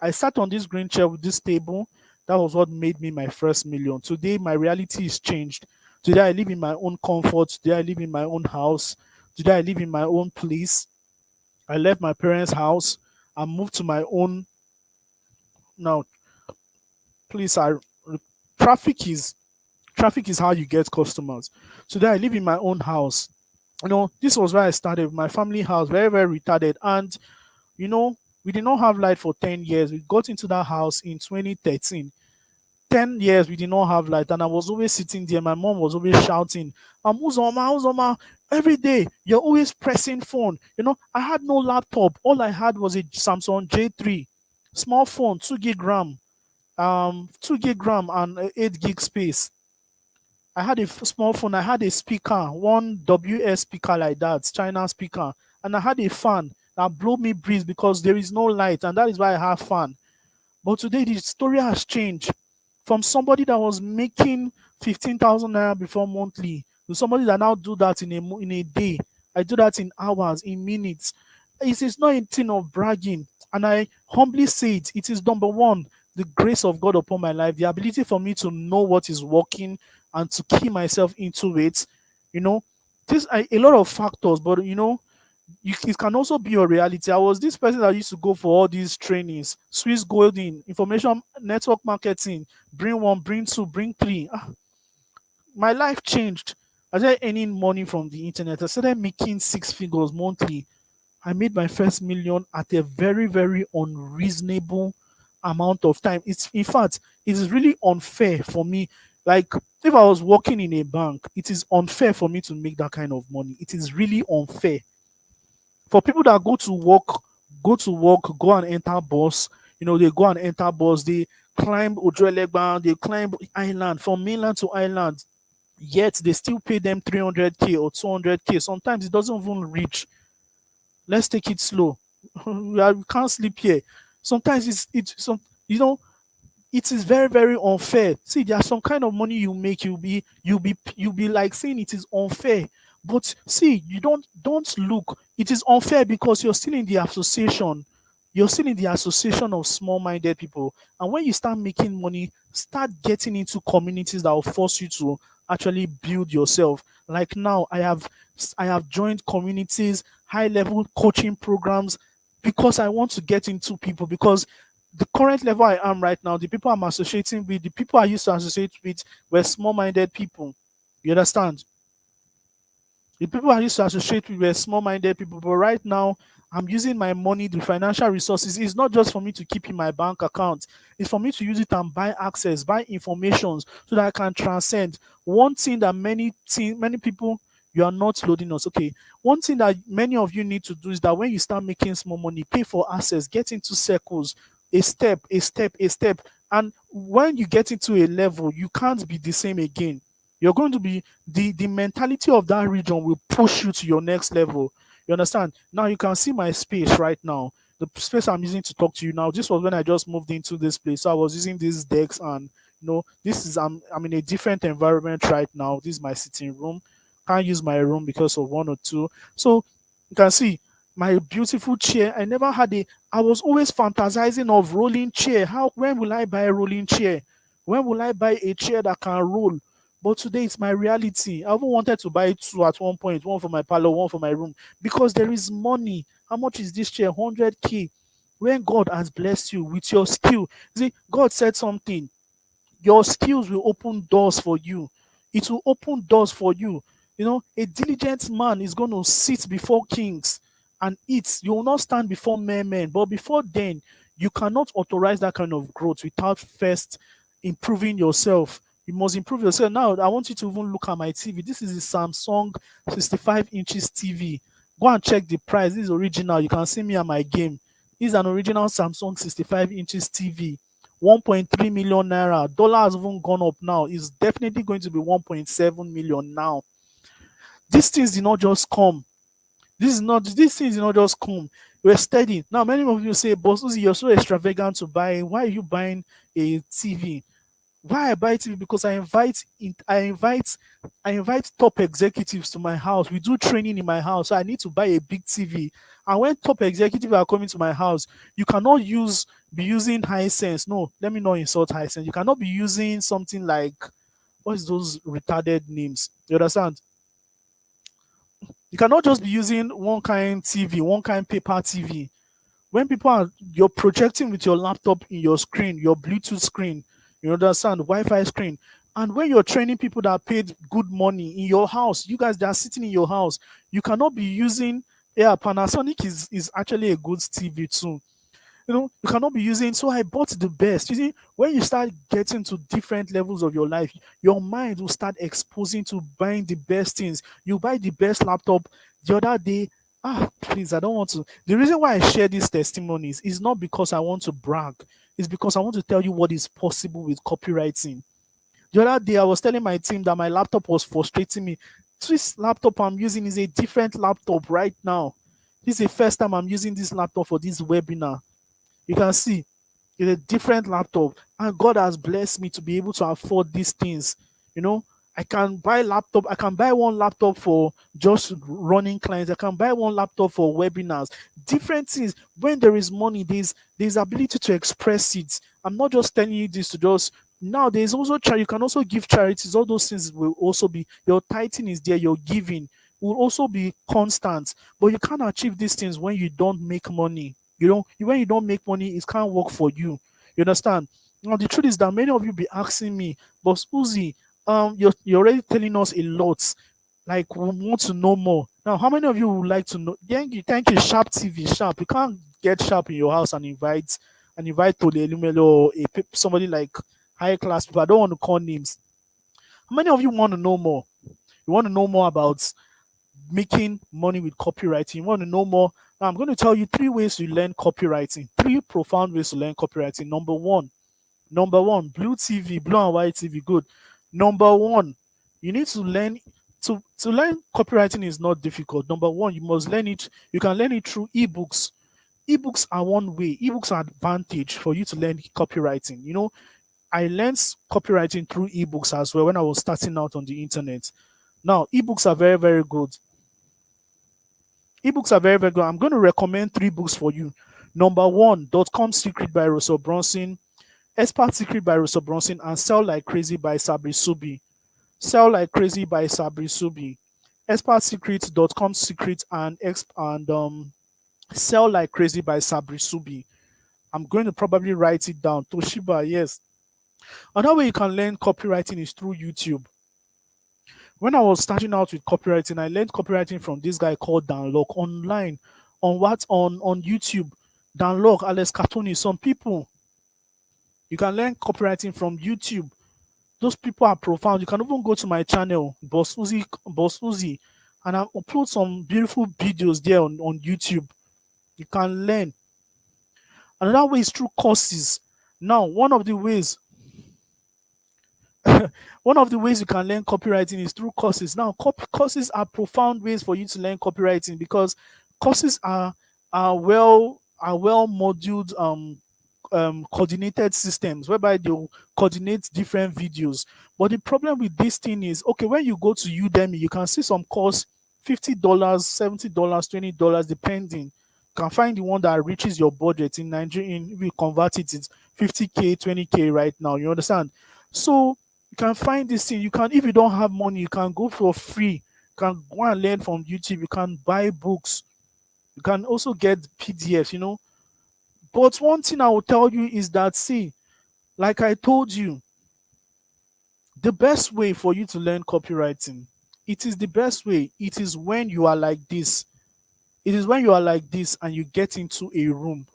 I sat on this green chair with this table. That was what made me my first million. Today, my reality is changed. Today, I live in my own comfort. Today, I live in my own house. Today, I live in my own place. I left my parents' house and moved to my own. Now, please, traffic is how you get customers. Today, I live in my own house. This was where I started, my family house, very, very retarded. And, we did not have light for 10 years. We got into that house in 2013. 10 years, we did not have light. And I was always sitting there. My mom was always shouting, Uzoma, Uzoma, every day, you're always pressing phone. I had no laptop. All I had was a Samsung J3, small phone, 2 gig RAM, 2 gig RAM and 8 gig space. I had a small phone. I had a speaker, one WS speaker like that, China speaker, and I had a fan that blew me breeze because there is no light, and that is why I have fan. But today the story has changed from somebody that was making 15,000 naira before monthly to somebody that now do that in a day. I do that in hours, in minutes. It is not a thing of bragging, and I humbly say it. It is number one, the grace of God upon my life, the ability for me to know what is working and to key myself into it. This are a lot of factors, but it can also be your reality. I was this person that used to go for all these trainings, Swiss Golden, information network marketing, bring one, bring two, bring three. My life changed. I started earning money from the internet. I started making 6 figures monthly. I made my first million at a very, very unreasonable amount of time. In fact, it is really unfair for me. Like, if I was working in a bank, it is unfair for me to make that kind of money. It is really unfair. For people that go and enter bus, they go and enter bus, they climb Ojoelegba, they climb island, from mainland to island, yet they still pay them 300K or 200K. Sometimes it doesn't even reach. Let's take it slow. We can't sleep here. Sometimes it is very, very unfair. See, there's some kind of money you make, you'll be like saying it is unfair. But see, you don't look. It is unfair because you're still in the association. You're still in the association of small-minded people. And when you start making money, start getting into communities that will force you to actually build yourself. Like now, I have joined communities, high-level coaching programs, because I want to get into people. Because The current level I am right now, the people I'm associating with, the people I used to associate with were small-minded people. You understand? The people I used to associate with were small-minded people, but right now I'm using my money, the financial resources. It's not just for me to keep in my bank account. It's for me to use it and buy access, buy information so that I can transcend. One thing that many people, you are not loading us. Okay. One thing that many of you need to do is that when you start making small money, pay for access, get into circles, a step, a step, a step. And when you get into a level, you can't be the same again. You're going to be the mentality of that region will push you to your next level. You understand? Now you can see my space right now. The space I'm using to talk to you now. This was when I just moved into this place. So I was using these decks, and this is I'm in a different environment right now. This is my sitting room. Can't use my room because of one or two. So you can see my beautiful chair. I was always fantasizing of rolling chair. When will I buy a rolling chair? When will I buy a chair that can roll? But today it's my reality. I even wanted to buy two at one point, one for my parlor, one for my room, because there is money. How much is this chair? 100K. When God has blessed you with your skill, see, God said something. Your skills will open doors for you. It will open doors for you. A diligent man is going to sit before kings and eat. You will not stand before mere men. But before then, you cannot authorize that kind of growth without first improving yourself. You must improve yourself. Now, I want you to even look at my TV. This is the Samsung 65 inches TV. Go and check the price. This is original. You can see me at my game. This is an original Samsung 65 inches TV. 1.3 million naira. Dollar has even gone up now. It's definitely going to be 1.7 million now. These things did not just come. These things did not just come. We're steady. Now, many of you say, Bossuhzi, you're so extravagant to buy. Why are you buying a TV? Why I buy TV? Because I invite top executives to my house. We do training in my house, so I need to buy a big TV. And when top executives are coming to my house, you cannot be using Hisense. No, let me not insult Hisense. You cannot be using something like, what is those retarded names? You understand? You cannot just be using one kind TV, one kind paper TV. When you're projecting with your laptop in your screen, your Bluetooth screen, you understand, Wi-Fi screen. And when you're training people that paid good money in your house, you guys that are sitting in your house, you cannot be using, yeah, Panasonic is actually a good TV too. You cannot be using. So I bought the best. You see, when you start getting to different levels of your life, your mind will start exposing to buying the best things. You buy the best laptop. The other day, please, I don't want to. The reason why I share these testimonies is not because I want to brag. It's because I want to tell you what is possible with copywriting. The other day, I was telling my team that my laptop was frustrating me. This laptop I'm using is a different laptop right now. This is the first time I'm using this laptop for this webinar. You can see it's a different laptop, and God has blessed me to be able to afford these things. You know, I can buy laptop. I can buy one laptop for just running clients. I can buy one laptop for webinars. Different things. When there is money, there's ability to express it. I'm not just telling you this to just. Now there's also you can also give charities. All those things will also be, your tithing is there. Your giving will also be constant. But you can't achieve these things when you don't make money. When you don't make money, it can't work for you. You understand? Now the truth is that many of you be asking me, but Uzi, you're already telling us a lot. Like, we want to know more. Now, how many of you would like to know? Thank you, Sharp TV, Sharp. You can't get Sharp in your house and invite Tole Elumelo or somebody like high class people. I don't want to call names. How many of you want to know more? You want to know more about making money with copywriting? You want to know more? Now, I'm going to tell you 3 ways to learn copywriting. 3 profound ways to learn copywriting. Number one, blue TV, blue and white TV. Good. Number one, you need to learn. To learn copywriting is not difficult. Number one, you must learn it. You can learn it through ebooks. Ebooks are one way. Ebooks are advantage for you to learn copywriting. I learned copywriting through ebooks as well when I was starting out on the internet. Now, ebooks are very, very good. Ebooks are very, very good. I'm going to recommend 3 books for you. Number one, .com Secret by Russell Brunson, Expert Secret by Russell Brunson, and Sell Like Crazy by Sabri Subi. Sell Like Crazy by Sabri Subi. Expert Secret, .com Secret, and Sell Like Crazy by Sabri Subi. I'm going to probably write it down. Toshiba, yes. Another way you can learn copywriting is through YouTube. When I was starting out with copywriting, I learned copywriting from this guy called Dan Lok online. On what? On YouTube. Dan Lok, Alex Catoni, some people. You can learn copywriting from YouTube. Those people are profound. You can even go to my channel, Bossuhzi, and I upload some beautiful videos there on YouTube. You can learn. Another way is through courses. Now, one of the ways you can learn copywriting is through courses. Now, courses are profound ways for you to learn copywriting because courses are well moduled coordinated systems whereby they'll coordinate different videos. But the problem with this thing is, okay, when you go to Udemy, you can see some course $50, $70, $20, depending. You can find the one that reaches your budget in Nigeria. If you convert it, it's 50K, 20K right now. You understand? So you can find this thing. You can, if you don't have money, you can go for free. You can go and learn from YouTube. You can buy books. You can also get PDFs. But one thing I will tell you is that, see, like I told you, the best way for you to learn copywriting, it is the best way. It is when you are like this. It is when you are like this and you get into a room.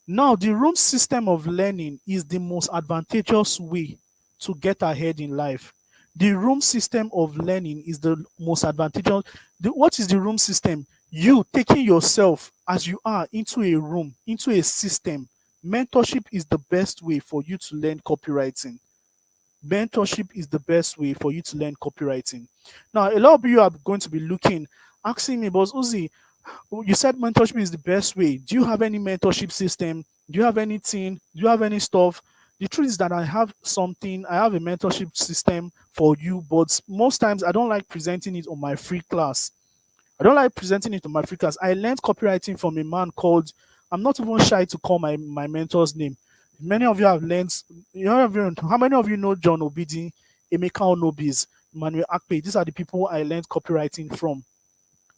Now, the room system of learning is the most advantageous way to get ahead in life. The room system of learning is the most advantageous. What is the room system? You taking yourself as you are into a room, into a system. Mentorship is the best way for you to learn copywriting. Mentorship is the best way for you to learn copywriting. Now, a lot of you are going to be asking me, Boss Uzi, you said mentorship is the best way. Do you have any mentorship system? Do you have anything? Do you have any stuff? The truth is that I have a mentorship system for you, but most times I don't like presenting it on my free class. I don't like presenting it on my free class. I learned copywriting from a man called, I'm not even shy to call my mentor's name. Many of you have learned, how many of you know John Obidi, Emeka Onobis, Manuel Akpe? These are the people I learned copywriting from.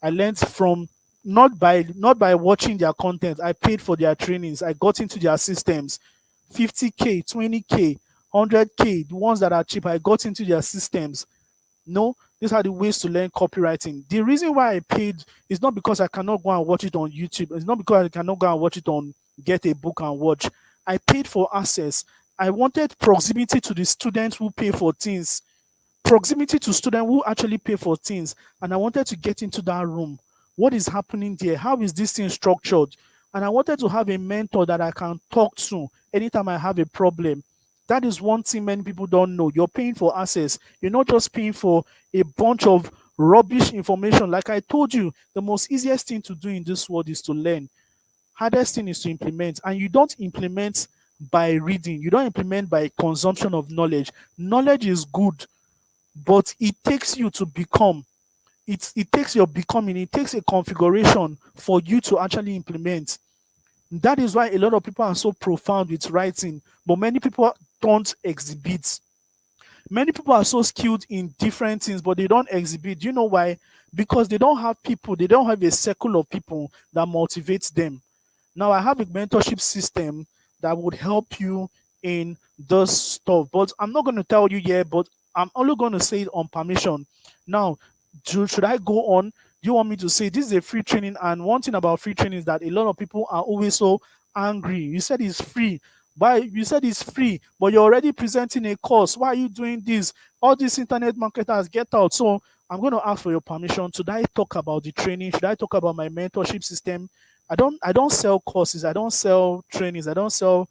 I learned from not by watching their content. I paid for their trainings. I got into their systems. 50K, 20K, 100K, the ones that are cheap, I got into their systems. No, these are the ways to learn copywriting. The reason why I paid is not because I cannot go and watch it on YouTube. It's not because I cannot go and watch it on Get a Book and Watch. I paid for access. I wanted proximity to the students who pay for things. Proximity to students who actually pay for things. And I wanted to get into that room. What is happening there? How is this thing structured? And I wanted to have a mentor that I can talk to anytime I have a problem. That is one thing many people don't know. You're paying for access. You're not just paying for a bunch of rubbish information. Like I told you, the most easiest thing to do in this world is to learn. Hardest thing is to implement. And you don't implement by reading. You don't implement by consumption of knowledge. Knowledge is good, but it takes you to become. It takes your becoming. It takes a configuration for you to actually implement. That is why a lot of people are so profound with writing, but many people don't exhibit. Many people are so skilled in different things, but they don't exhibit. Do you know why? Because they don't have people, they don't have a circle of people that motivates them. Now, I have a mentorship system that would help you in this stuff, but I'm not going to tell you yet, but I'm only going to say it on permission. Now, should I go on? Do you want me to say this is a free training? And one thing about free training is that a lot of people are always so angry. You said it's free, but you're already presenting a course. Why are you doing this? All these internet marketers, get out. So I'm going to ask for your permission. Should I talk about the training? Should I talk about my mentorship system? I don't sell courses. I don't sell trainings. I don't sell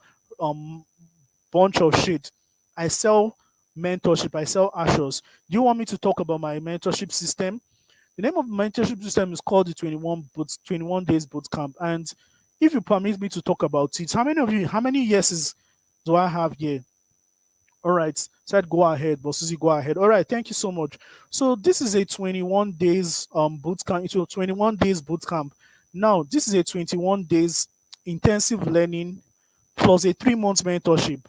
bunch of shit. I sell mentorship. I sell ashos. Do you want me to talk about my mentorship system? The name of the mentorship system is called the 21 days bootcamp. And if you permit me to talk about it, how many yeses do I have here? All right, said go ahead, Bossuhzi, go ahead. All right, thank you so much. So this is a 21 days bootcamp. It's a 21 days bootcamp. Now, this is a 21 days intensive learning plus a 3 months mentorship.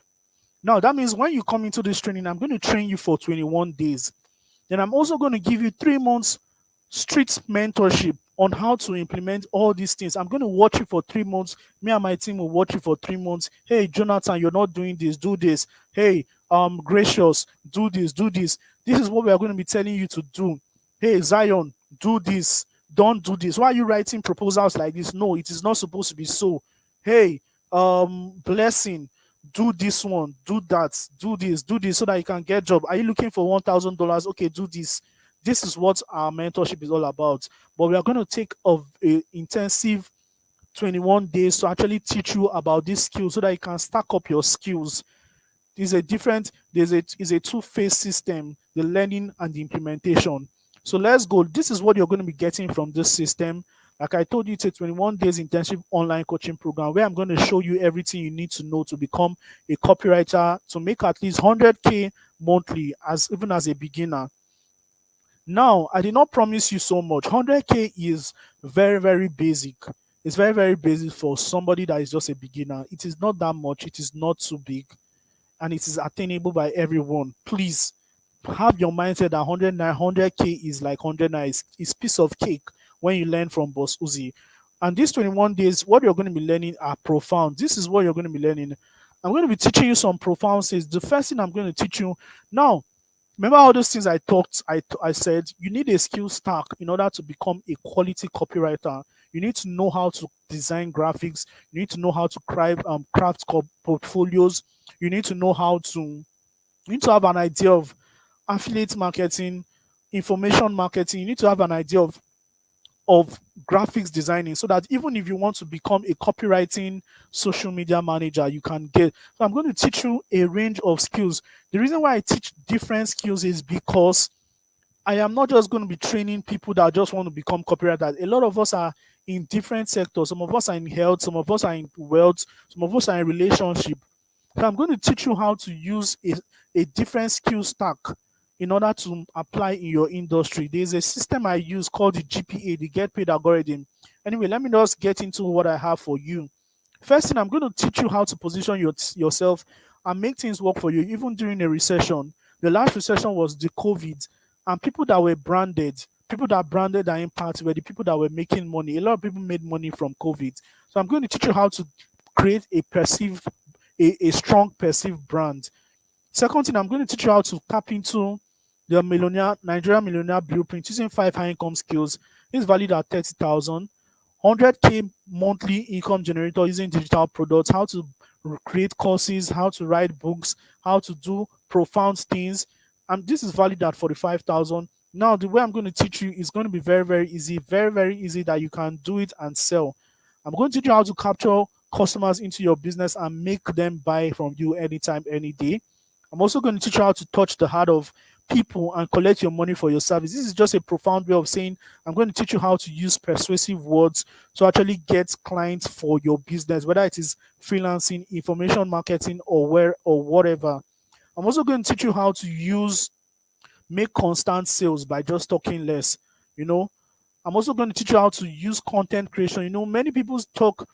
Now, that means when you come into this training, I'm going to train you for 21 days. Then I'm also going to give you 3 months street mentorship on how to implement all these things. I'm going to watch you for 3 months. Me and my team will watch you for 3 months. Hey, Jonathan, you're not doing this. Do this. Hey, Gracious, do this. Do this. This is what we are going to be telling you to do. Hey, Zion, do this. Don't do this. Why are you writing proposals like this? No, it is not supposed to be so. Hey, Blessing, do this one, do that, do this so that you can get job. Are you looking for $1,000? Okay, do this. This is what our mentorship is all about. But we are going to take a intensive 21 days to actually teach you about these skills so that you can stack up your skills. There's a two-phase system, the learning and the implementation. So let's go. This is what you're going to be getting from this system. Like I told you, it's a 21 days intensive online coaching program where I'm going to show you everything you need to know to become a copywriter, to make at least 100K monthly as even as a beginner. Now, I did not promise you so much. 100K is very, very basic. It's very, very basic for somebody that is just a beginner. It is not that much. It is not too big. And it is attainable by everyone. Please have your mindset that 100K is like 100 is piece of cake when you learn from Bossuhzi. And these 21 days, what you're going to be learning are profound. This is what you're going to be learning. I'm going to be teaching you some profound things. The first thing I'm going to teach you now, remember all those things I said you need a skill stack in order to become a quality copywriter. You need to know how to design graphics. You need to know how to craft portfolios. You need to know you need to have an idea of affiliate marketing, information marketing. You need to have an idea of graphics designing so that even if you want to become a copywriting social media manager, you can get. So I'm going to teach you a range of skills. The reason why I teach different skills is because I am not just going to be training people that just want to become copywriters. A lot of us are in different sectors. Some of us are in health, some of us are in wealth, some of us are in relationship. So I'm going to teach you how to use a different skill stack in order to apply in your industry. There's a system I use called the GPA, the Get Paid Algorithm. Anyway, let me just get into what I have for you. First thing, I'm going to teach you how to position yourself and make things work for you, even during a recession. The last recession was the COVID, and people that were branded, people that branded their impact were the people that were making money. A lot of people made money from COVID. So I'm going to teach you how to create a strong perceived brand. Second thing, I'm going to teach you how to tap into the Nigerian millionaire blueprint using 5 high income skills. It's valued at 30,000. 100K monthly income generator using digital products, how to create courses, how to write books, how to do profound things. And this is valued at 45,000. Now, the way I'm going to teach you is going to be very, very easy, very, very easy that you can do it and sell. I'm going to teach you how to capture customers into your business and make them buy from you anytime, any day. I'm also going to teach you how to touch the heart of people and collect your money for your service. This is just a profound way of saying I'm going to teach you how to use persuasive words to actually get clients for your business, whether it is freelancing, information marketing, or whatever. I'm also going to teach you how to make constant sales by just talking less. I'm also going to teach you how to use content creation. Many people talk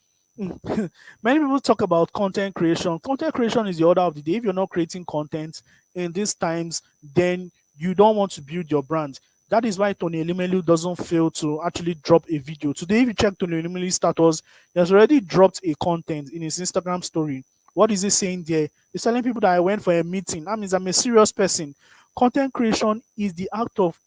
many people talk about content creation. Content creation is the order of the day. If you're not creating content in these times, then you don't want to build your brand. That is why Tony Elumelu doesn't fail to actually drop a video. Today, if you check Tony Elumelu's status, he has already dropped a content in his Instagram story. What is he saying there? He's telling people that I went for a meeting. That means I'm a serious person. Content creation is the act of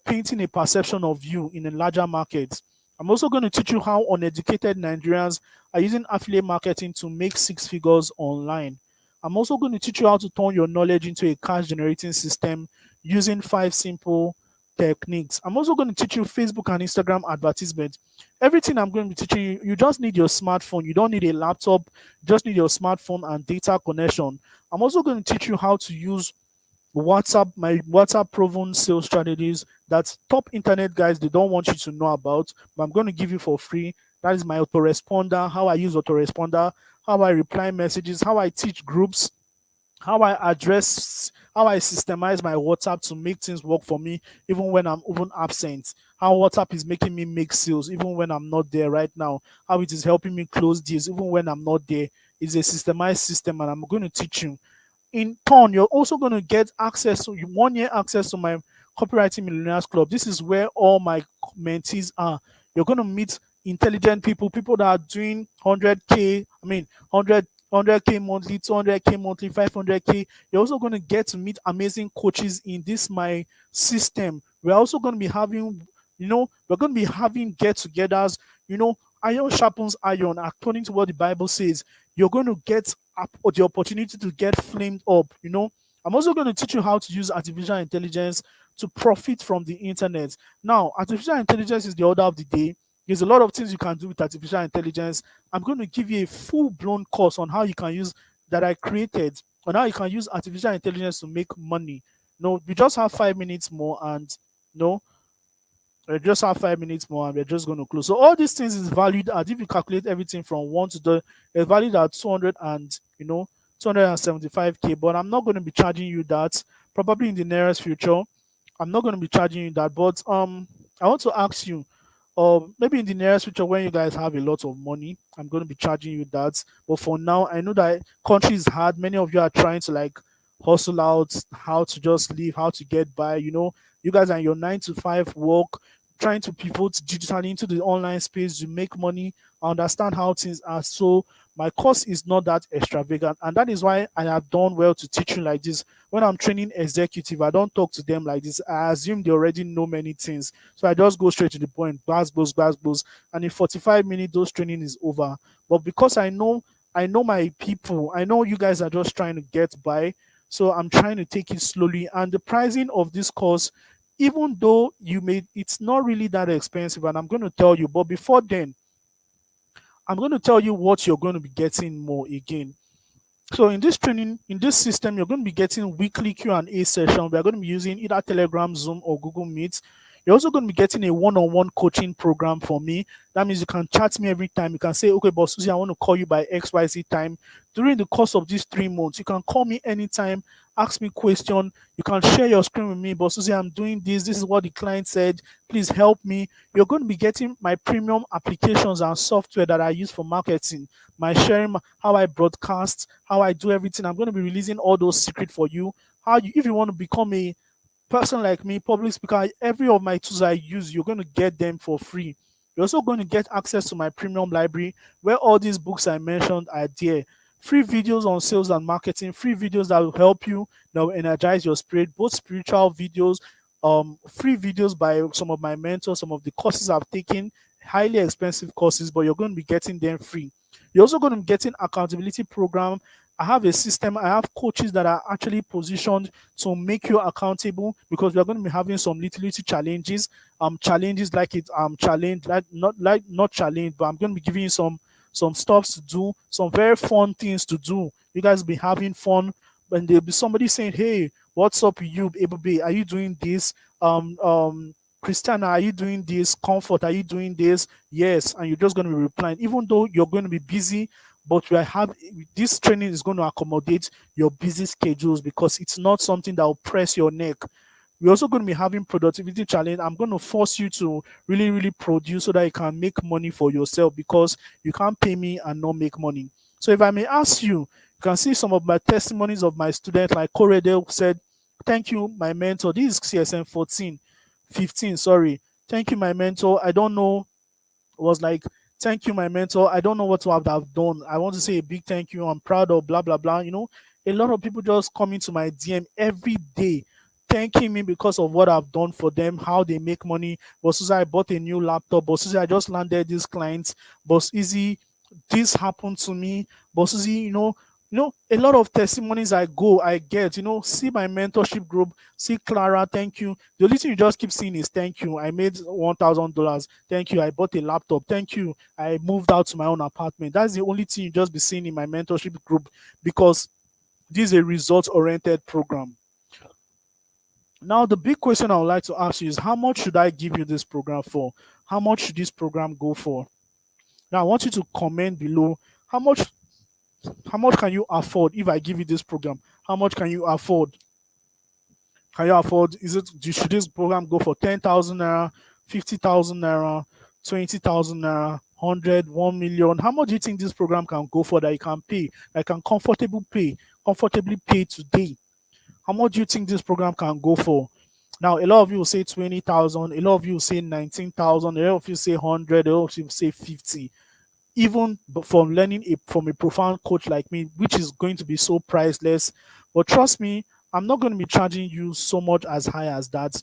painting a perception of you in a larger market. I'm also going to teach you how uneducated Nigerians are using affiliate marketing to make 6 figures online. I'm also going to teach you how to turn your knowledge into a cash generating system using 5 simple techniques. I'm also going to teach you Facebook and Instagram advertisement. Everything I'm going to be teaching you, you just need your smartphone. You don't need a laptop. You just need your smartphone and data connection. I'm also going to teach you how to use my WhatsApp proven sales strategies that top internet guys they don't want you to know about, but I'm going to give you for free. That is my autoresponder, how I use autoresponder, how I reply messages, how I teach groups, how I systemize my WhatsApp to make things work for me even when I'm even absent. How WhatsApp is making me make sales even when I'm not there right now. How it is helping me close deals even when I'm not there. It's a systemized system, and I'm going to teach you. In turn, you're also going to get access to 1 year access to my Copywriting Millionaires Club. This is where all my mentees are. You're going to meet intelligent people, people that are doing 100K, I mean, 100K monthly, 200K monthly, 500K. You're also going to get to meet amazing coaches in this my system. We're also going to be having, we're going to be having get-togethers. Iron sharpens iron. According to what the Bible says, you're going to get the opportunity to get flamed up. I'm also going to teach you how to use artificial intelligence to profit from the internet. Now, artificial intelligence is the order of the day. There's a lot of things you can do with artificial intelligence. I'm going to give you a full-blown course on how you can use that I created, on how you can use artificial intelligence to make money. We just have 5 minutes more, and we just have 5 minutes more, and we're just going to close. So all these things is valued at, if you calculate everything from one to the, it's valued at 200 and 275K. But I'm not going to be charging you that probably in the nearest future. I'm not going to be charging you that. But I want to ask you, maybe in the nearest future when you guys have a lot of money, I'm going to be charging you that. But for now, I know that country is hard. Many of you are trying to like hustle out, how to just live, how to get by. You guys are in your 9 to 5 work, trying to pivot digitally into the online space to make money. I understand how things are. So my course is not that extravagant, and that is why I have done well to teach you like this. When I'm training executive, I don't talk to them like this. I assume they already know many things, so I just go straight to the point, blast, and in 45 minutes those training is over. But because I know my people, I know you guys are just trying to get by, so I'm trying to take it slowly. And the pricing of this course, even though it's not really that expensive, and I'm going to tell you, but before then, I'm going to tell you what you're going to be getting more again. So in this training, in this system, you're going to be getting weekly Q&A session. We're going to be using either Telegram, Zoom, or Google Meet. You're also going to be getting a one-on-one coaching program from me. That means you can chat me every time. You can say, okay, Bossuhzi, I want to call you by XYZ time. During the course of these 3 months, you can call me anytime, ask me question. You can share your screen with me. Bossuhzi, I'm doing this. This is what the client said. Please help me. You're going to be getting my premium applications and software that I use for marketing, my sharing, how I broadcast, how I do everything. I'm going to be releasing all those secrets for you. If you want to become a person like me, public speaker, every of my tools I use, you're going to get them for free. You're also going to get access to my premium library where all these books I mentioned are there. Free videos on sales and marketing, free videos that will help you, that will energize your spirit, both spiritual videos, free videos by some of my mentors, some of the courses I've taken, highly expensive courses, but you're going to be getting them free. You're also going to be getting accountability program. I have a system. I have coaches that are actually positioned to make you accountable, because we are going to be having some little challenges. Challenges like it challenge, like not challenge, but I'm going to be giving you some stuff to do, some very fun things to do. You guys will be having fun. When there'll be somebody saying, "Hey, what's up with you, baby? Are you doing this? Christiana, are you doing this? Comfort, are you doing this?" Yes, and you're just going to be replying, even though you're going to be busy. But this training is going to accommodate your busy schedules, because it's not something that will press your neck. We're also going to be having productivity challenge. I'm going to force you to really, really produce so that you can make money for yourself, because you can't pay me and not make money. So if I may ask you, you can see some of my testimonies of my students, like Curated said, "Thank you, my mentor." This is CSM 15, sorry. "Thank you, my mentor. I don't know," was like, "Thank you, my mentor. I don't know what to have done. I want to say a big thank you. I'm proud of blah, blah, blah." A lot of people just come into my DM every day thanking me because of what I've done for them, how they make money. Bossuhzi, I bought a new laptop. Bossuhzi, I just landed this client. Bossuhzi, this happened to me. Bossuhzi, a lot of testimonies I get, see my mentorship group, see Clara, "Thank you." The only thing you just keep seeing is "Thank you. I made $1,000. Thank you. I bought a laptop. Thank you. I moved out to my own apartment." That's the only thing you just be seeing in my mentorship group, because this is a result-oriented program. Now, the big question I would like to ask you is, how much should I give you this program for? How much should this program go for? Now, I want you to comment below, how much can you afford if I give you this program? How much can you afford? Can you afford? Should this program go for 10,000 naira, 50,000 naira, 20,000 naira, 100, 1 million? How much do you think this program can go for, that you can pay, that can comfortably pay today? How much do you think this program can go for? Now, a lot of you will say 20,000, a lot of you will say 19,000, a lot of you say 100, a lot of you will say 50. Even from learning from a profound coach like me, which is going to be so priceless. But trust me, I'm not going to be charging you so much as high as that.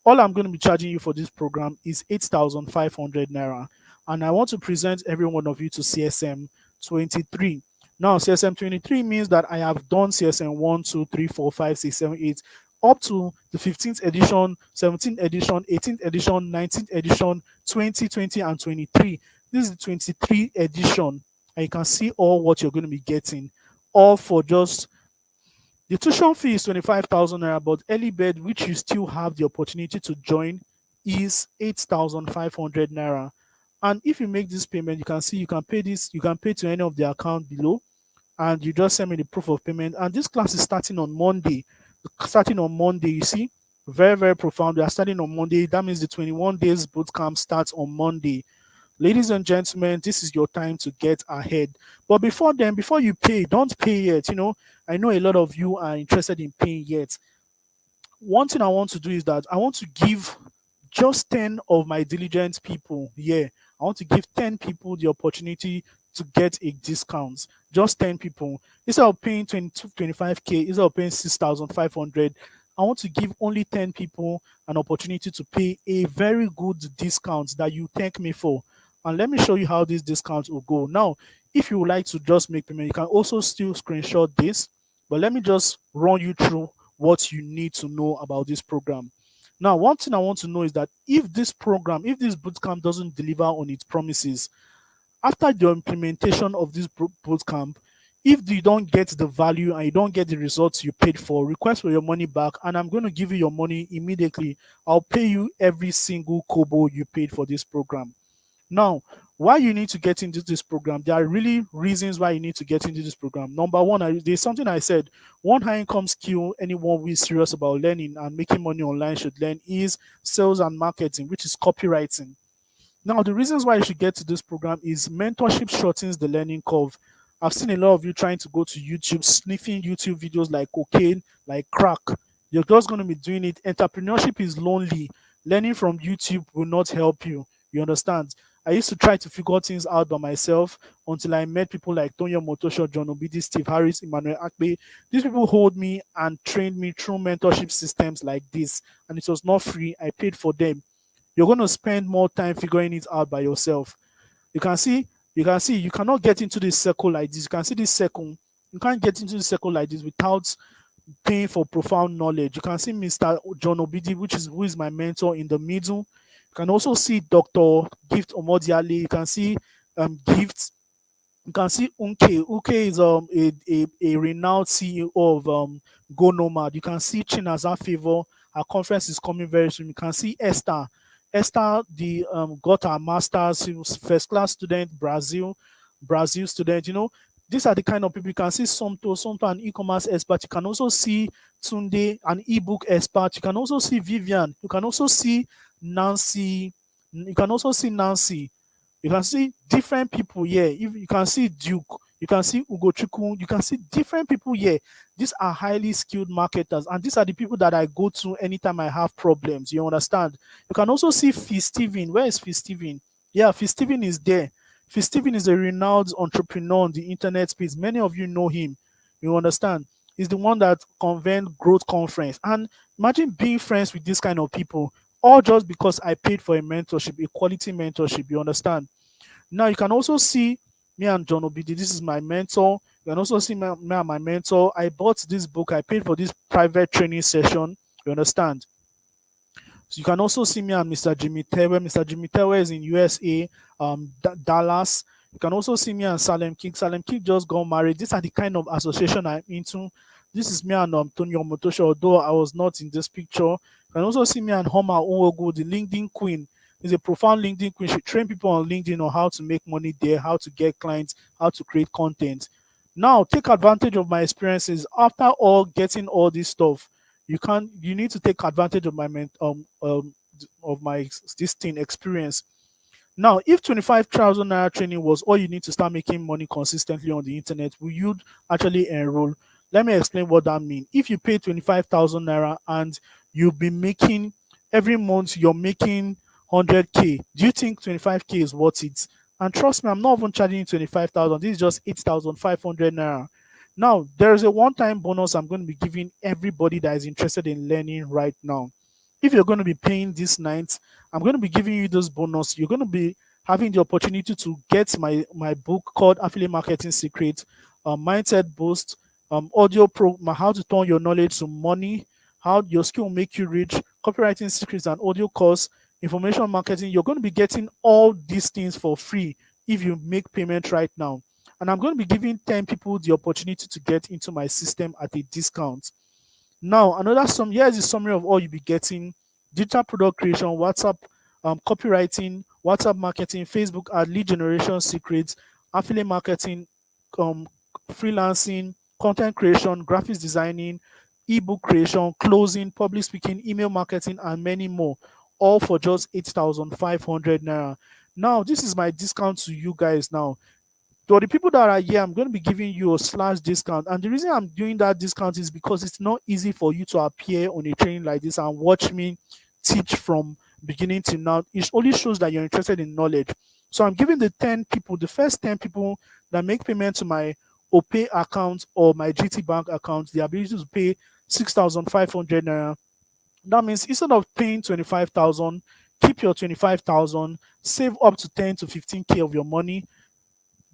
All I'm going to be charging you for this program is 8,500 naira. And I want to present every one of you to CSM 23. Now, CSM 23 means that I have done CSM 1, 2, 3, 4, 5, 6, 7, 8, up to the 15th edition, 17th edition, 18th edition, 19th edition, 20, 20, and 23. This is the 23 edition, and you can see all what you're going to be getting, all for just the tuition fee is 25,000 naira, but early bird, which you still have the opportunity to join, is 8,500 naira. And if you make this payment, you can see you can pay this, you can pay to any of the account below, and you just send me the proof of payment. And this class is starting on Monday. Starting on Monday, you see, very, very profound. We are starting on Monday. That means the 21 days bootcamp starts on Monday. Ladies and gentlemen, this is your time to get ahead. But before then, before you pay, don't pay yet. I know a lot of you are interested in paying yet. One thing I want to do is that I want to give just 10 of my diligent people. Yeah, I want to give 10 people the opportunity to get a discount. Just 10 people. Instead of paying 22, 25K, instead of paying 6,500, I want to give only 10 people an opportunity to pay a very good discount that you thank me for. And let me show you how this discount will go. Now, if you would like to just make payment, you can also still screenshot this. But let me just run you through what you need to know about this program. Now, one thing I want to know is that if this program, if this bootcamp doesn't deliver on its promises, after the implementation of this bootcamp, if you don't get the value and you don't get the results you paid for, request for your money back, and I'm going to give you your money immediately. I'll pay you every single kobo you paid for this program. Now, why you need to get into this program? There are really reasons why you need to get into this program. Number one, there's something I said. One high income skill anyone who is serious about learning and making money online should learn is sales and marketing, which is copywriting. Now, the reasons why you should get to this program is mentorship shortens the learning curve. I've seen a lot of you trying to go to YouTube, sniffing YouTube videos like cocaine, like crack. You're just going to be doing it. Entrepreneurship is lonely. Learning from YouTube will not help you. You understand? I used to try to figure things out by myself until I met people like Tonyo Motosho, John Obidi, Steve Harris, Emmanuel Akbe. These people hold me and trained me through mentorship systems like this, and it was not free. I paid for them. You're going to spend more time figuring it out by yourself. You cannot get into this circle like this. You can see this circle. You can't get into the circle like this without paying for profound knowledge. You can see Mr. John Obidi, who is my mentor, in the middle. You can also see Dr. Gift Omodiale. You can see Gift. You can see Unke. Unke is a renowned CEO of Go Nomad. You can see Chinaza Favor. Our conference is coming very soon. You can see Esther. Esther, the got her master's. She was first class student, Brazil student. These are the kind of people. You can see Somto, an e-commerce expert. You can also see Tunde, an ebook expert. You can also see Vivian. You can also see Nancy. You can also see Nancy. You can see different people here. If you can see Duke, you can see Ugochukwu, you can see different people here. These are highly skilled marketers, and these are the people that I go to anytime I have problems. You understand? You can also see Fee Steven. Where is Fee Steven? Yeah, Fee Steven is there. Fee Steven is a renowned entrepreneur on the internet space. Many of you know him. You understand? He's the one that convened Growth Conference. And imagine being friends with this kind of people, all just because I paid for a mentorship, a quality mentorship. You understand? Now you can also see me and John Obidi. This is my mentor. You can also see me and my mentor. I bought this book. I paid for this private training session. You understand? So you can also see me and Mr. Jimmy Tewe. Mr. Jimmy Tewe is in USA, Dallas. You can also see me and Salem King. Salem King just got married. These are the kind of association I'm into. This is me and Tony Omotosho, although I was not in this picture. You can also see me and Homa Unwogu, the LinkedIn queen. Is a profound LinkedIn queen. She train people on LinkedIn on how to make money there, how to get clients, how to create content. Now, take advantage of my experiences. After all getting all this stuff, you need to take advantage of my this thing experience. Now, if 25,000 naira training was all you need to start making money consistently on the internet, will you actually enroll? Let me explain what that means. If you pay 25,000 naira and you'll be making every month, you're making 100K. Do you think 25K is worth it? And trust me, I'm not even charging you 25,000. This is just 8,500 naira. Now, there is a one time bonus I'm going to be giving everybody that is interested in learning right now. If you're going to be paying this night, I'm going to be giving you this bonus. You're going to be having the opportunity to get my book called Affiliate Marketing Secrets, Mindset Boost, audio pro, how to turn your knowledge to money, how your skill will make you rich, copywriting secrets and audio course, information marketing. You're going to be getting all these things for free if you make payment right now. And I'm going to be giving 10 people the opportunity to get into my system at a discount. Now, another here is the summary of all you'll be getting: digital product creation, WhatsApp, copywriting, WhatsApp marketing, Facebook ad, lead generation secrets, affiliate marketing, um, freelancing, content creation, graphics designing, ebook creation, closing, public speaking, email marketing, and many more, all for just 8,500 naira. Now, this is my discount to you guys now. For the people that are here, I'm going to be giving you a slash discount. And the reason I'm doing that discount is because it's not easy for you to appear on a training like this and watch me teach from beginning to now. It only shows that you're interested in knowledge. So I'm giving the 10 people, the first 10 people that make payment to my OPay account or my GT Bank account, the ability to pay 6,500 naira. That means instead of paying 25,000, keep your 25,000, save up to 10 to 15K of your money.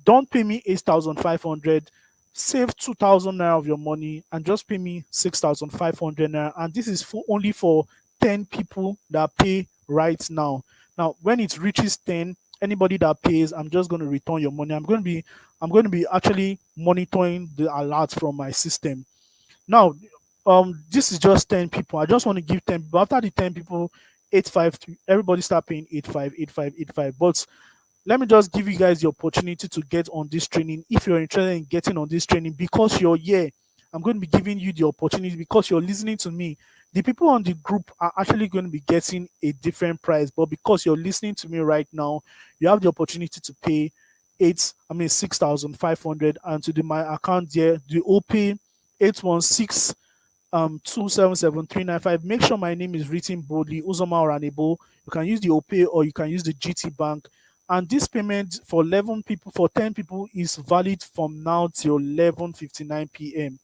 Don't pay me 8,500. Save 2,000 naira of your money and just pay me 6,500 naira. And this is only for 10 people that pay right now. Now, when it reaches 10, anybody that pays, I'm just going to return your money. I'm going to be actually monitoring the alerts from my system. Now, this is just 10 people. I just want to give 10 people. After the 10 people, 8,500, everybody start paying 8,500, 8,500, 8,500. But let me just give you guys the opportunity to get on this training. If you're interested in getting on this training because you're here, I'm going to be giving you the opportunity because you're listening to me. The people on the group are actually going to be getting a different price, but because you're listening to me right now, you have the opportunity to pay 6,500, and to my account there, the OP 816 277 395. Make sure my name is written boldly, Uzoma Oranebo. You can use the OPay or you can use the GT Bank. And this payment for 11 people, for 10 people, is valid from now till 11:59 p.m.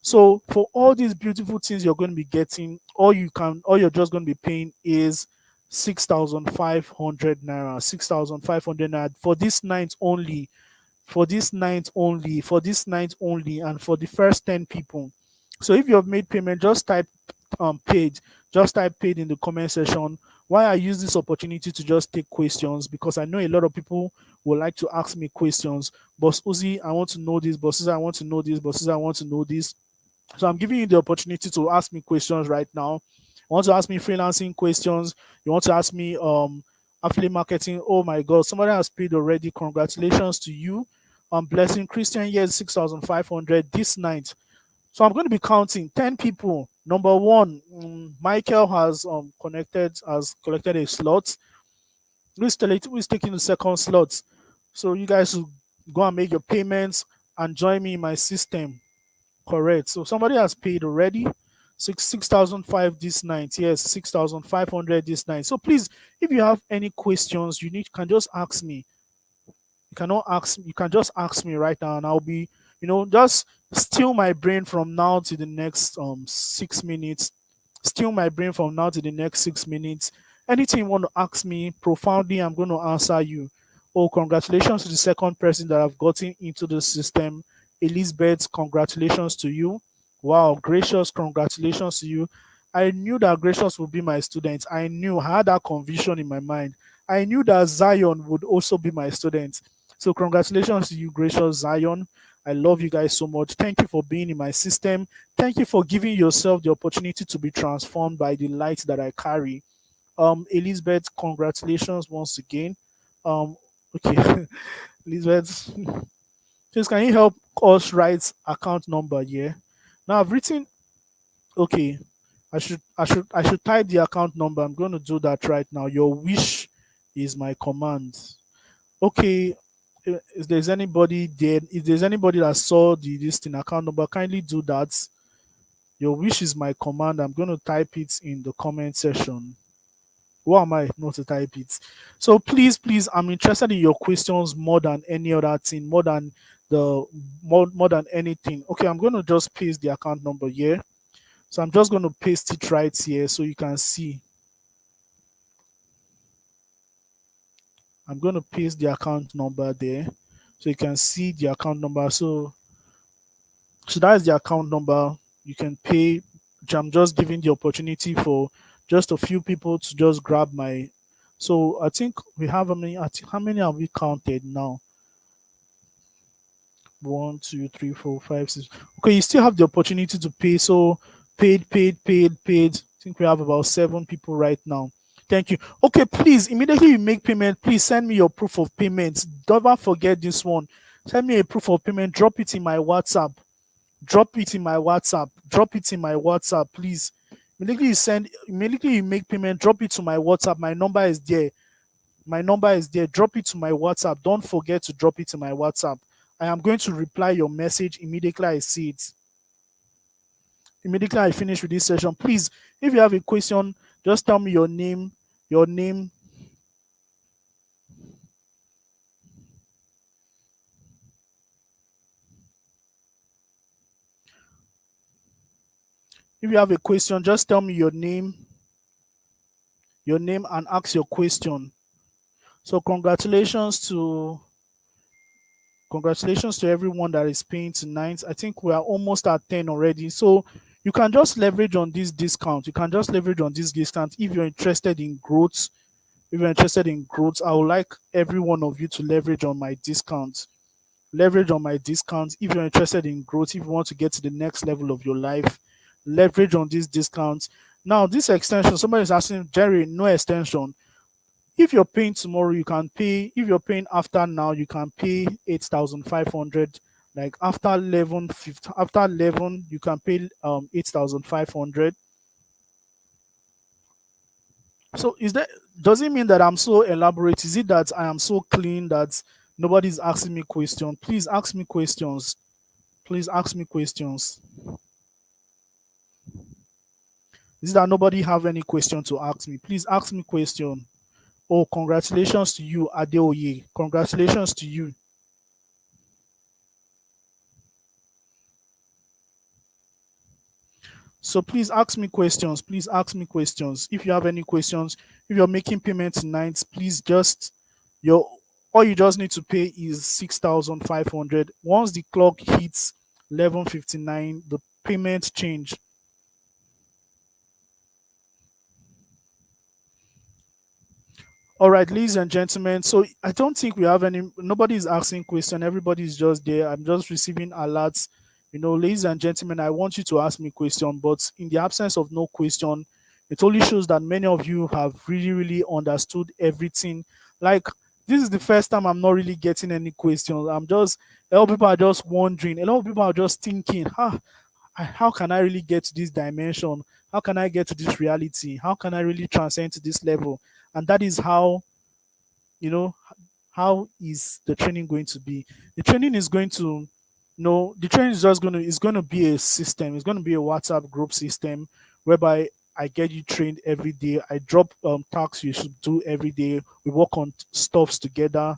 So for all these beautiful things you're going to be getting, all you're just going to be paying is 6,500 naira. 6,500 naira for this night only. For this night only. For this night only, and for the first 10 people. So if you have made payment, just type paid. Just type paid in the comment section. Why I use this opportunity to just take questions, because I know a lot of people would like to ask me questions. Bossuhzi, I want to know this. Bossuhzi, I want to know this. Bossuhzi, I want to know this. So I'm giving you the opportunity to ask me questions right now. You want to ask me freelancing questions? You want to ask me affiliate marketing? Oh my God, somebody has paid already. Congratulations to you. Blessing Christian, yes, 6,500 this night. So I'm going to be counting 10 people. Number one, Michael has collected a slot. Who's taking the second slot? So you guys will go and make your payments and join me in my system. Correct. So somebody has paid already. 6,500 this night. Yes, 6,500 this night. So please, if you have any questions, can just ask me. You can just ask me right now, and I'll be, just steal my brain from now to the next 6 minutes. Steal my brain from now to the next 6 minutes. Anything you want to ask me profoundly, I'm going to answer you. Oh, congratulations to the second person that I've gotten into the system. Elizabeth, congratulations to you. Wow, Gracious, congratulations to you. I knew that Gracious would be my student. I had that conviction in my mind. I knew that Zion would also be my student. So congratulations to you, Gracious Zion. I love you guys so much. Thank you for being in my system. Thank you for giving yourself the opportunity to be transformed by the light that I carry. Elizabeth, congratulations once again. Okay, Elizabeth, please can you help us write account number here? Now I've written. Okay, I should type the account number. I'm going to do that right now. Your wish is my command. Okay, if there's anybody there, if there's anybody that saw the listing account number, kindly do that. Your wish is my command. I'm going to type it in the comment section. Who am I not to type it? So please, please, I'm interested in your questions more than any other thing, the more than anything. Okay, I'm going to just paste the account number here. So I'm just going to paste it right here so you can see. I'm going to paste the account number there so you can see the account number. So that is the account number. You can pay. I'm just giving the opportunity for just a few people to just grab my. So I think we have how many? I think how many have we counted now? One, two, three, four, five, six. Okay, you still have the opportunity to pay. So paid. I think we have about 7 people right now. Thank you. Okay, please, immediately you make payment, please send me your proof of payment. Don't ever forget this one. Send me a proof of payment. Drop it in my WhatsApp. Drop it in my WhatsApp. Drop it in my WhatsApp, please. Immediately you make payment, drop it to my WhatsApp. My number is there. My number is there. Drop it to my WhatsApp. Don't forget to drop it to my WhatsApp. I am going to reply your message immediately I see it. Immediately I finish with this session. Please, if you have a question, just tell me your name, your name. If you have a question, just tell me your name and ask your question. So congratulations to everyone that is paying tonight. I think we are almost at 10 already. So you can just leverage on this discount. You can just leverage on this discount if you're interested in growth. If you're interested in growth, I would like every one of you to leverage on my discount. Leverage on my discount if you're interested in growth, if you want to get to the next level of your life. Leverage on this discount. Now, this extension, somebody is asking, Jerry, no extension. If you're paying tomorrow, you can pay. If you're paying after now, you can pay 8,500. Like after 11, after 11, you can pay 8,500. So is that, does it mean that I'm so elaborate? Is it that I am so clean that nobody's asking me questions? Please ask me questions. Please ask me questions. Is it that nobody have any question to ask me? Please ask me question. Oh, congratulations to you, Adeoye. Congratulations to you. So please ask me questions. Please ask me questions. If you have any questions, if you're making payment tonight, please just your all you just need to pay is 6,500. Once the clock hits 11:59, the payment change. All right, ladies and gentlemen. So I don't think we have any. Nobody is asking question. Everybody's just there. I'm just receiving alerts. Ladies and gentlemen, I want you to ask me question, but in the absence of no question, it only shows that many of you have really, really understood everything. Like this is the first time I'm not really getting any questions. A lot of people are just wondering. A lot of people are just thinking, how can I really get to this dimension? How can I get to this reality? How can I really transcend to this level? And that is how, you know, how is the training going to be? The training is going to, the training is just going to be a system. It's going to be a WhatsApp group system whereby I get you trained every day. I drop tasks you should do every day. We work on stuffs together.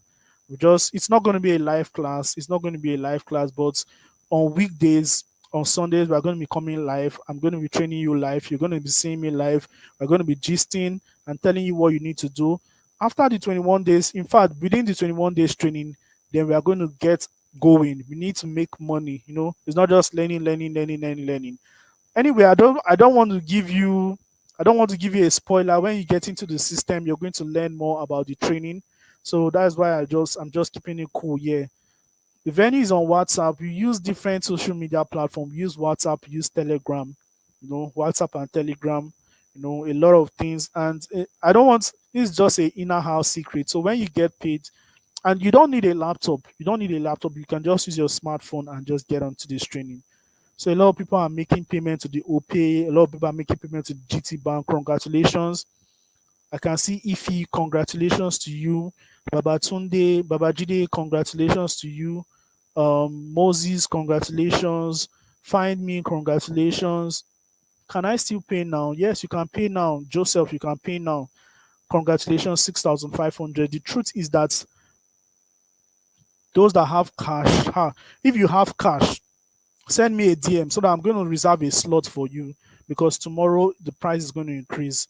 It's not going to be a live class. It's not going to be a live class, but on weekdays, on Sundays, we're going to be coming live. I'm going to be training you live. You're going to be seeing me live. We're going to be gisting and telling you what you need to do. After the 21 days, in fact, within the 21 days training, then we are going to get going. We need to make money. It's not just learning. Anyway, I don't want to give you a spoiler. When you get into the system, you're going to learn more about the training. So that's why I'm just keeping it cool. Yeah. The venue is on WhatsApp. You use different social media platforms. Use WhatsApp, use Telegram, WhatsApp and Telegram, a lot of things. And I don't want this is just a inner house secret. So when you get paid, and you don't need a laptop, you can just use your smartphone and just get onto this training. So a lot of people are making payment to the OPay, a lot of people are making payment to GT Bank. Congratulations. I can see Ifi, congratulations to you. Babatunde, Babajide, congratulations to you. Moses, congratulations. Find me, congratulations. Can I still pay now? Yes, you can pay now. Joseph, you can pay now. Congratulations, 6,500. The truth is that those that have cash, if you have cash, send me a DM so that I'm going to reserve a slot for you, because tomorrow the price is going to increase.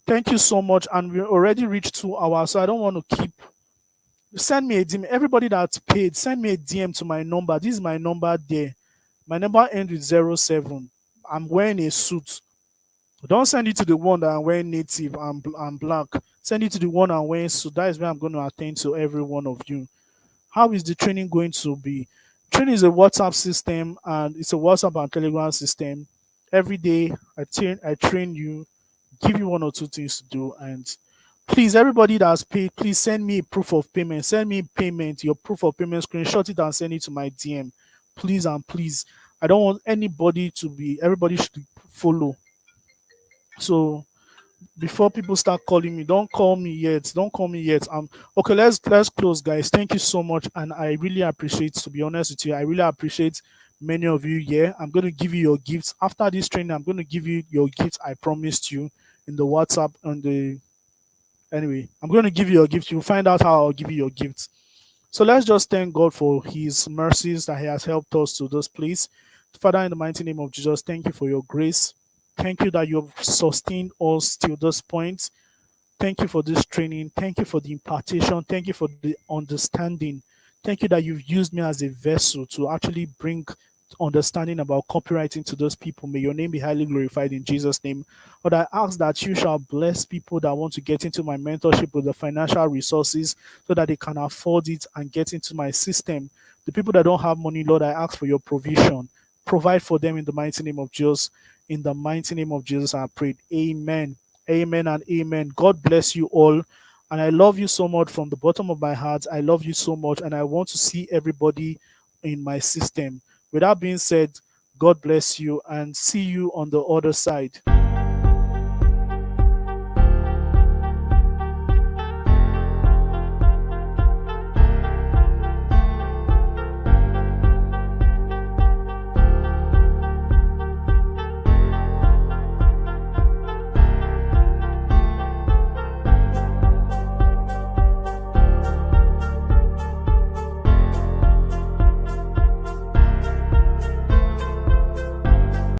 Thank you so much. And we already reached 2 hours, so I don't want to keep. Send me a DM. Everybody that's paid, send me a DM to my number. This is my number there. My number ends with 07. I'm wearing a suit. Don't send it to the one that I'm wearing native and black. Send it to the one I'm wearing suit. That is where I'm going to attend to every one of you. How is the training going to be? Training is a WhatsApp system, and it's a WhatsApp and Telegram system. Every day I train you, give you one or two things to do. And please, everybody that's paid, please send me a proof of payment. Send me payment, your proof of payment, screenshot it and send it to my DM. Please and please. I don't want anybody to be, everybody should follow. So before people start calling me, don't call me yet. Don't call me yet. Okay, let's close, guys. Thank you so much. And I really appreciate, to be honest with you, I really appreciate many of you here. I'm going to give you your gifts. After this training, I'm going to give you your gifts I promised you in the WhatsApp and the anyway. I'm going to give you your gift. You'll find out how I'll give you your gifts. So let's just thank God for his mercies that he has helped us to this place. Father, in the mighty name of Jesus, thank you for your grace. Thank you that you have sustained us till this point. Thank you for this training. Thank you for the impartation. Thank you for the understanding. Thank you that you've used me as a vessel to actually bring understanding about copywriting to those people. May your name be highly glorified in Jesus' name. But I ask that you shall bless people that want to get into my mentorship with the financial resources so that they can afford it and get into my system. The people that don't have money, Lord, I ask for your provision. Provide for them in the mighty name of Jesus. In the mighty name of Jesus, I prayed. Amen. Amen and amen. God bless you all. And I love you so much from the bottom of my heart. I love you so much. And I want to see everybody in my system. With that being said, God bless you and see you on the other side.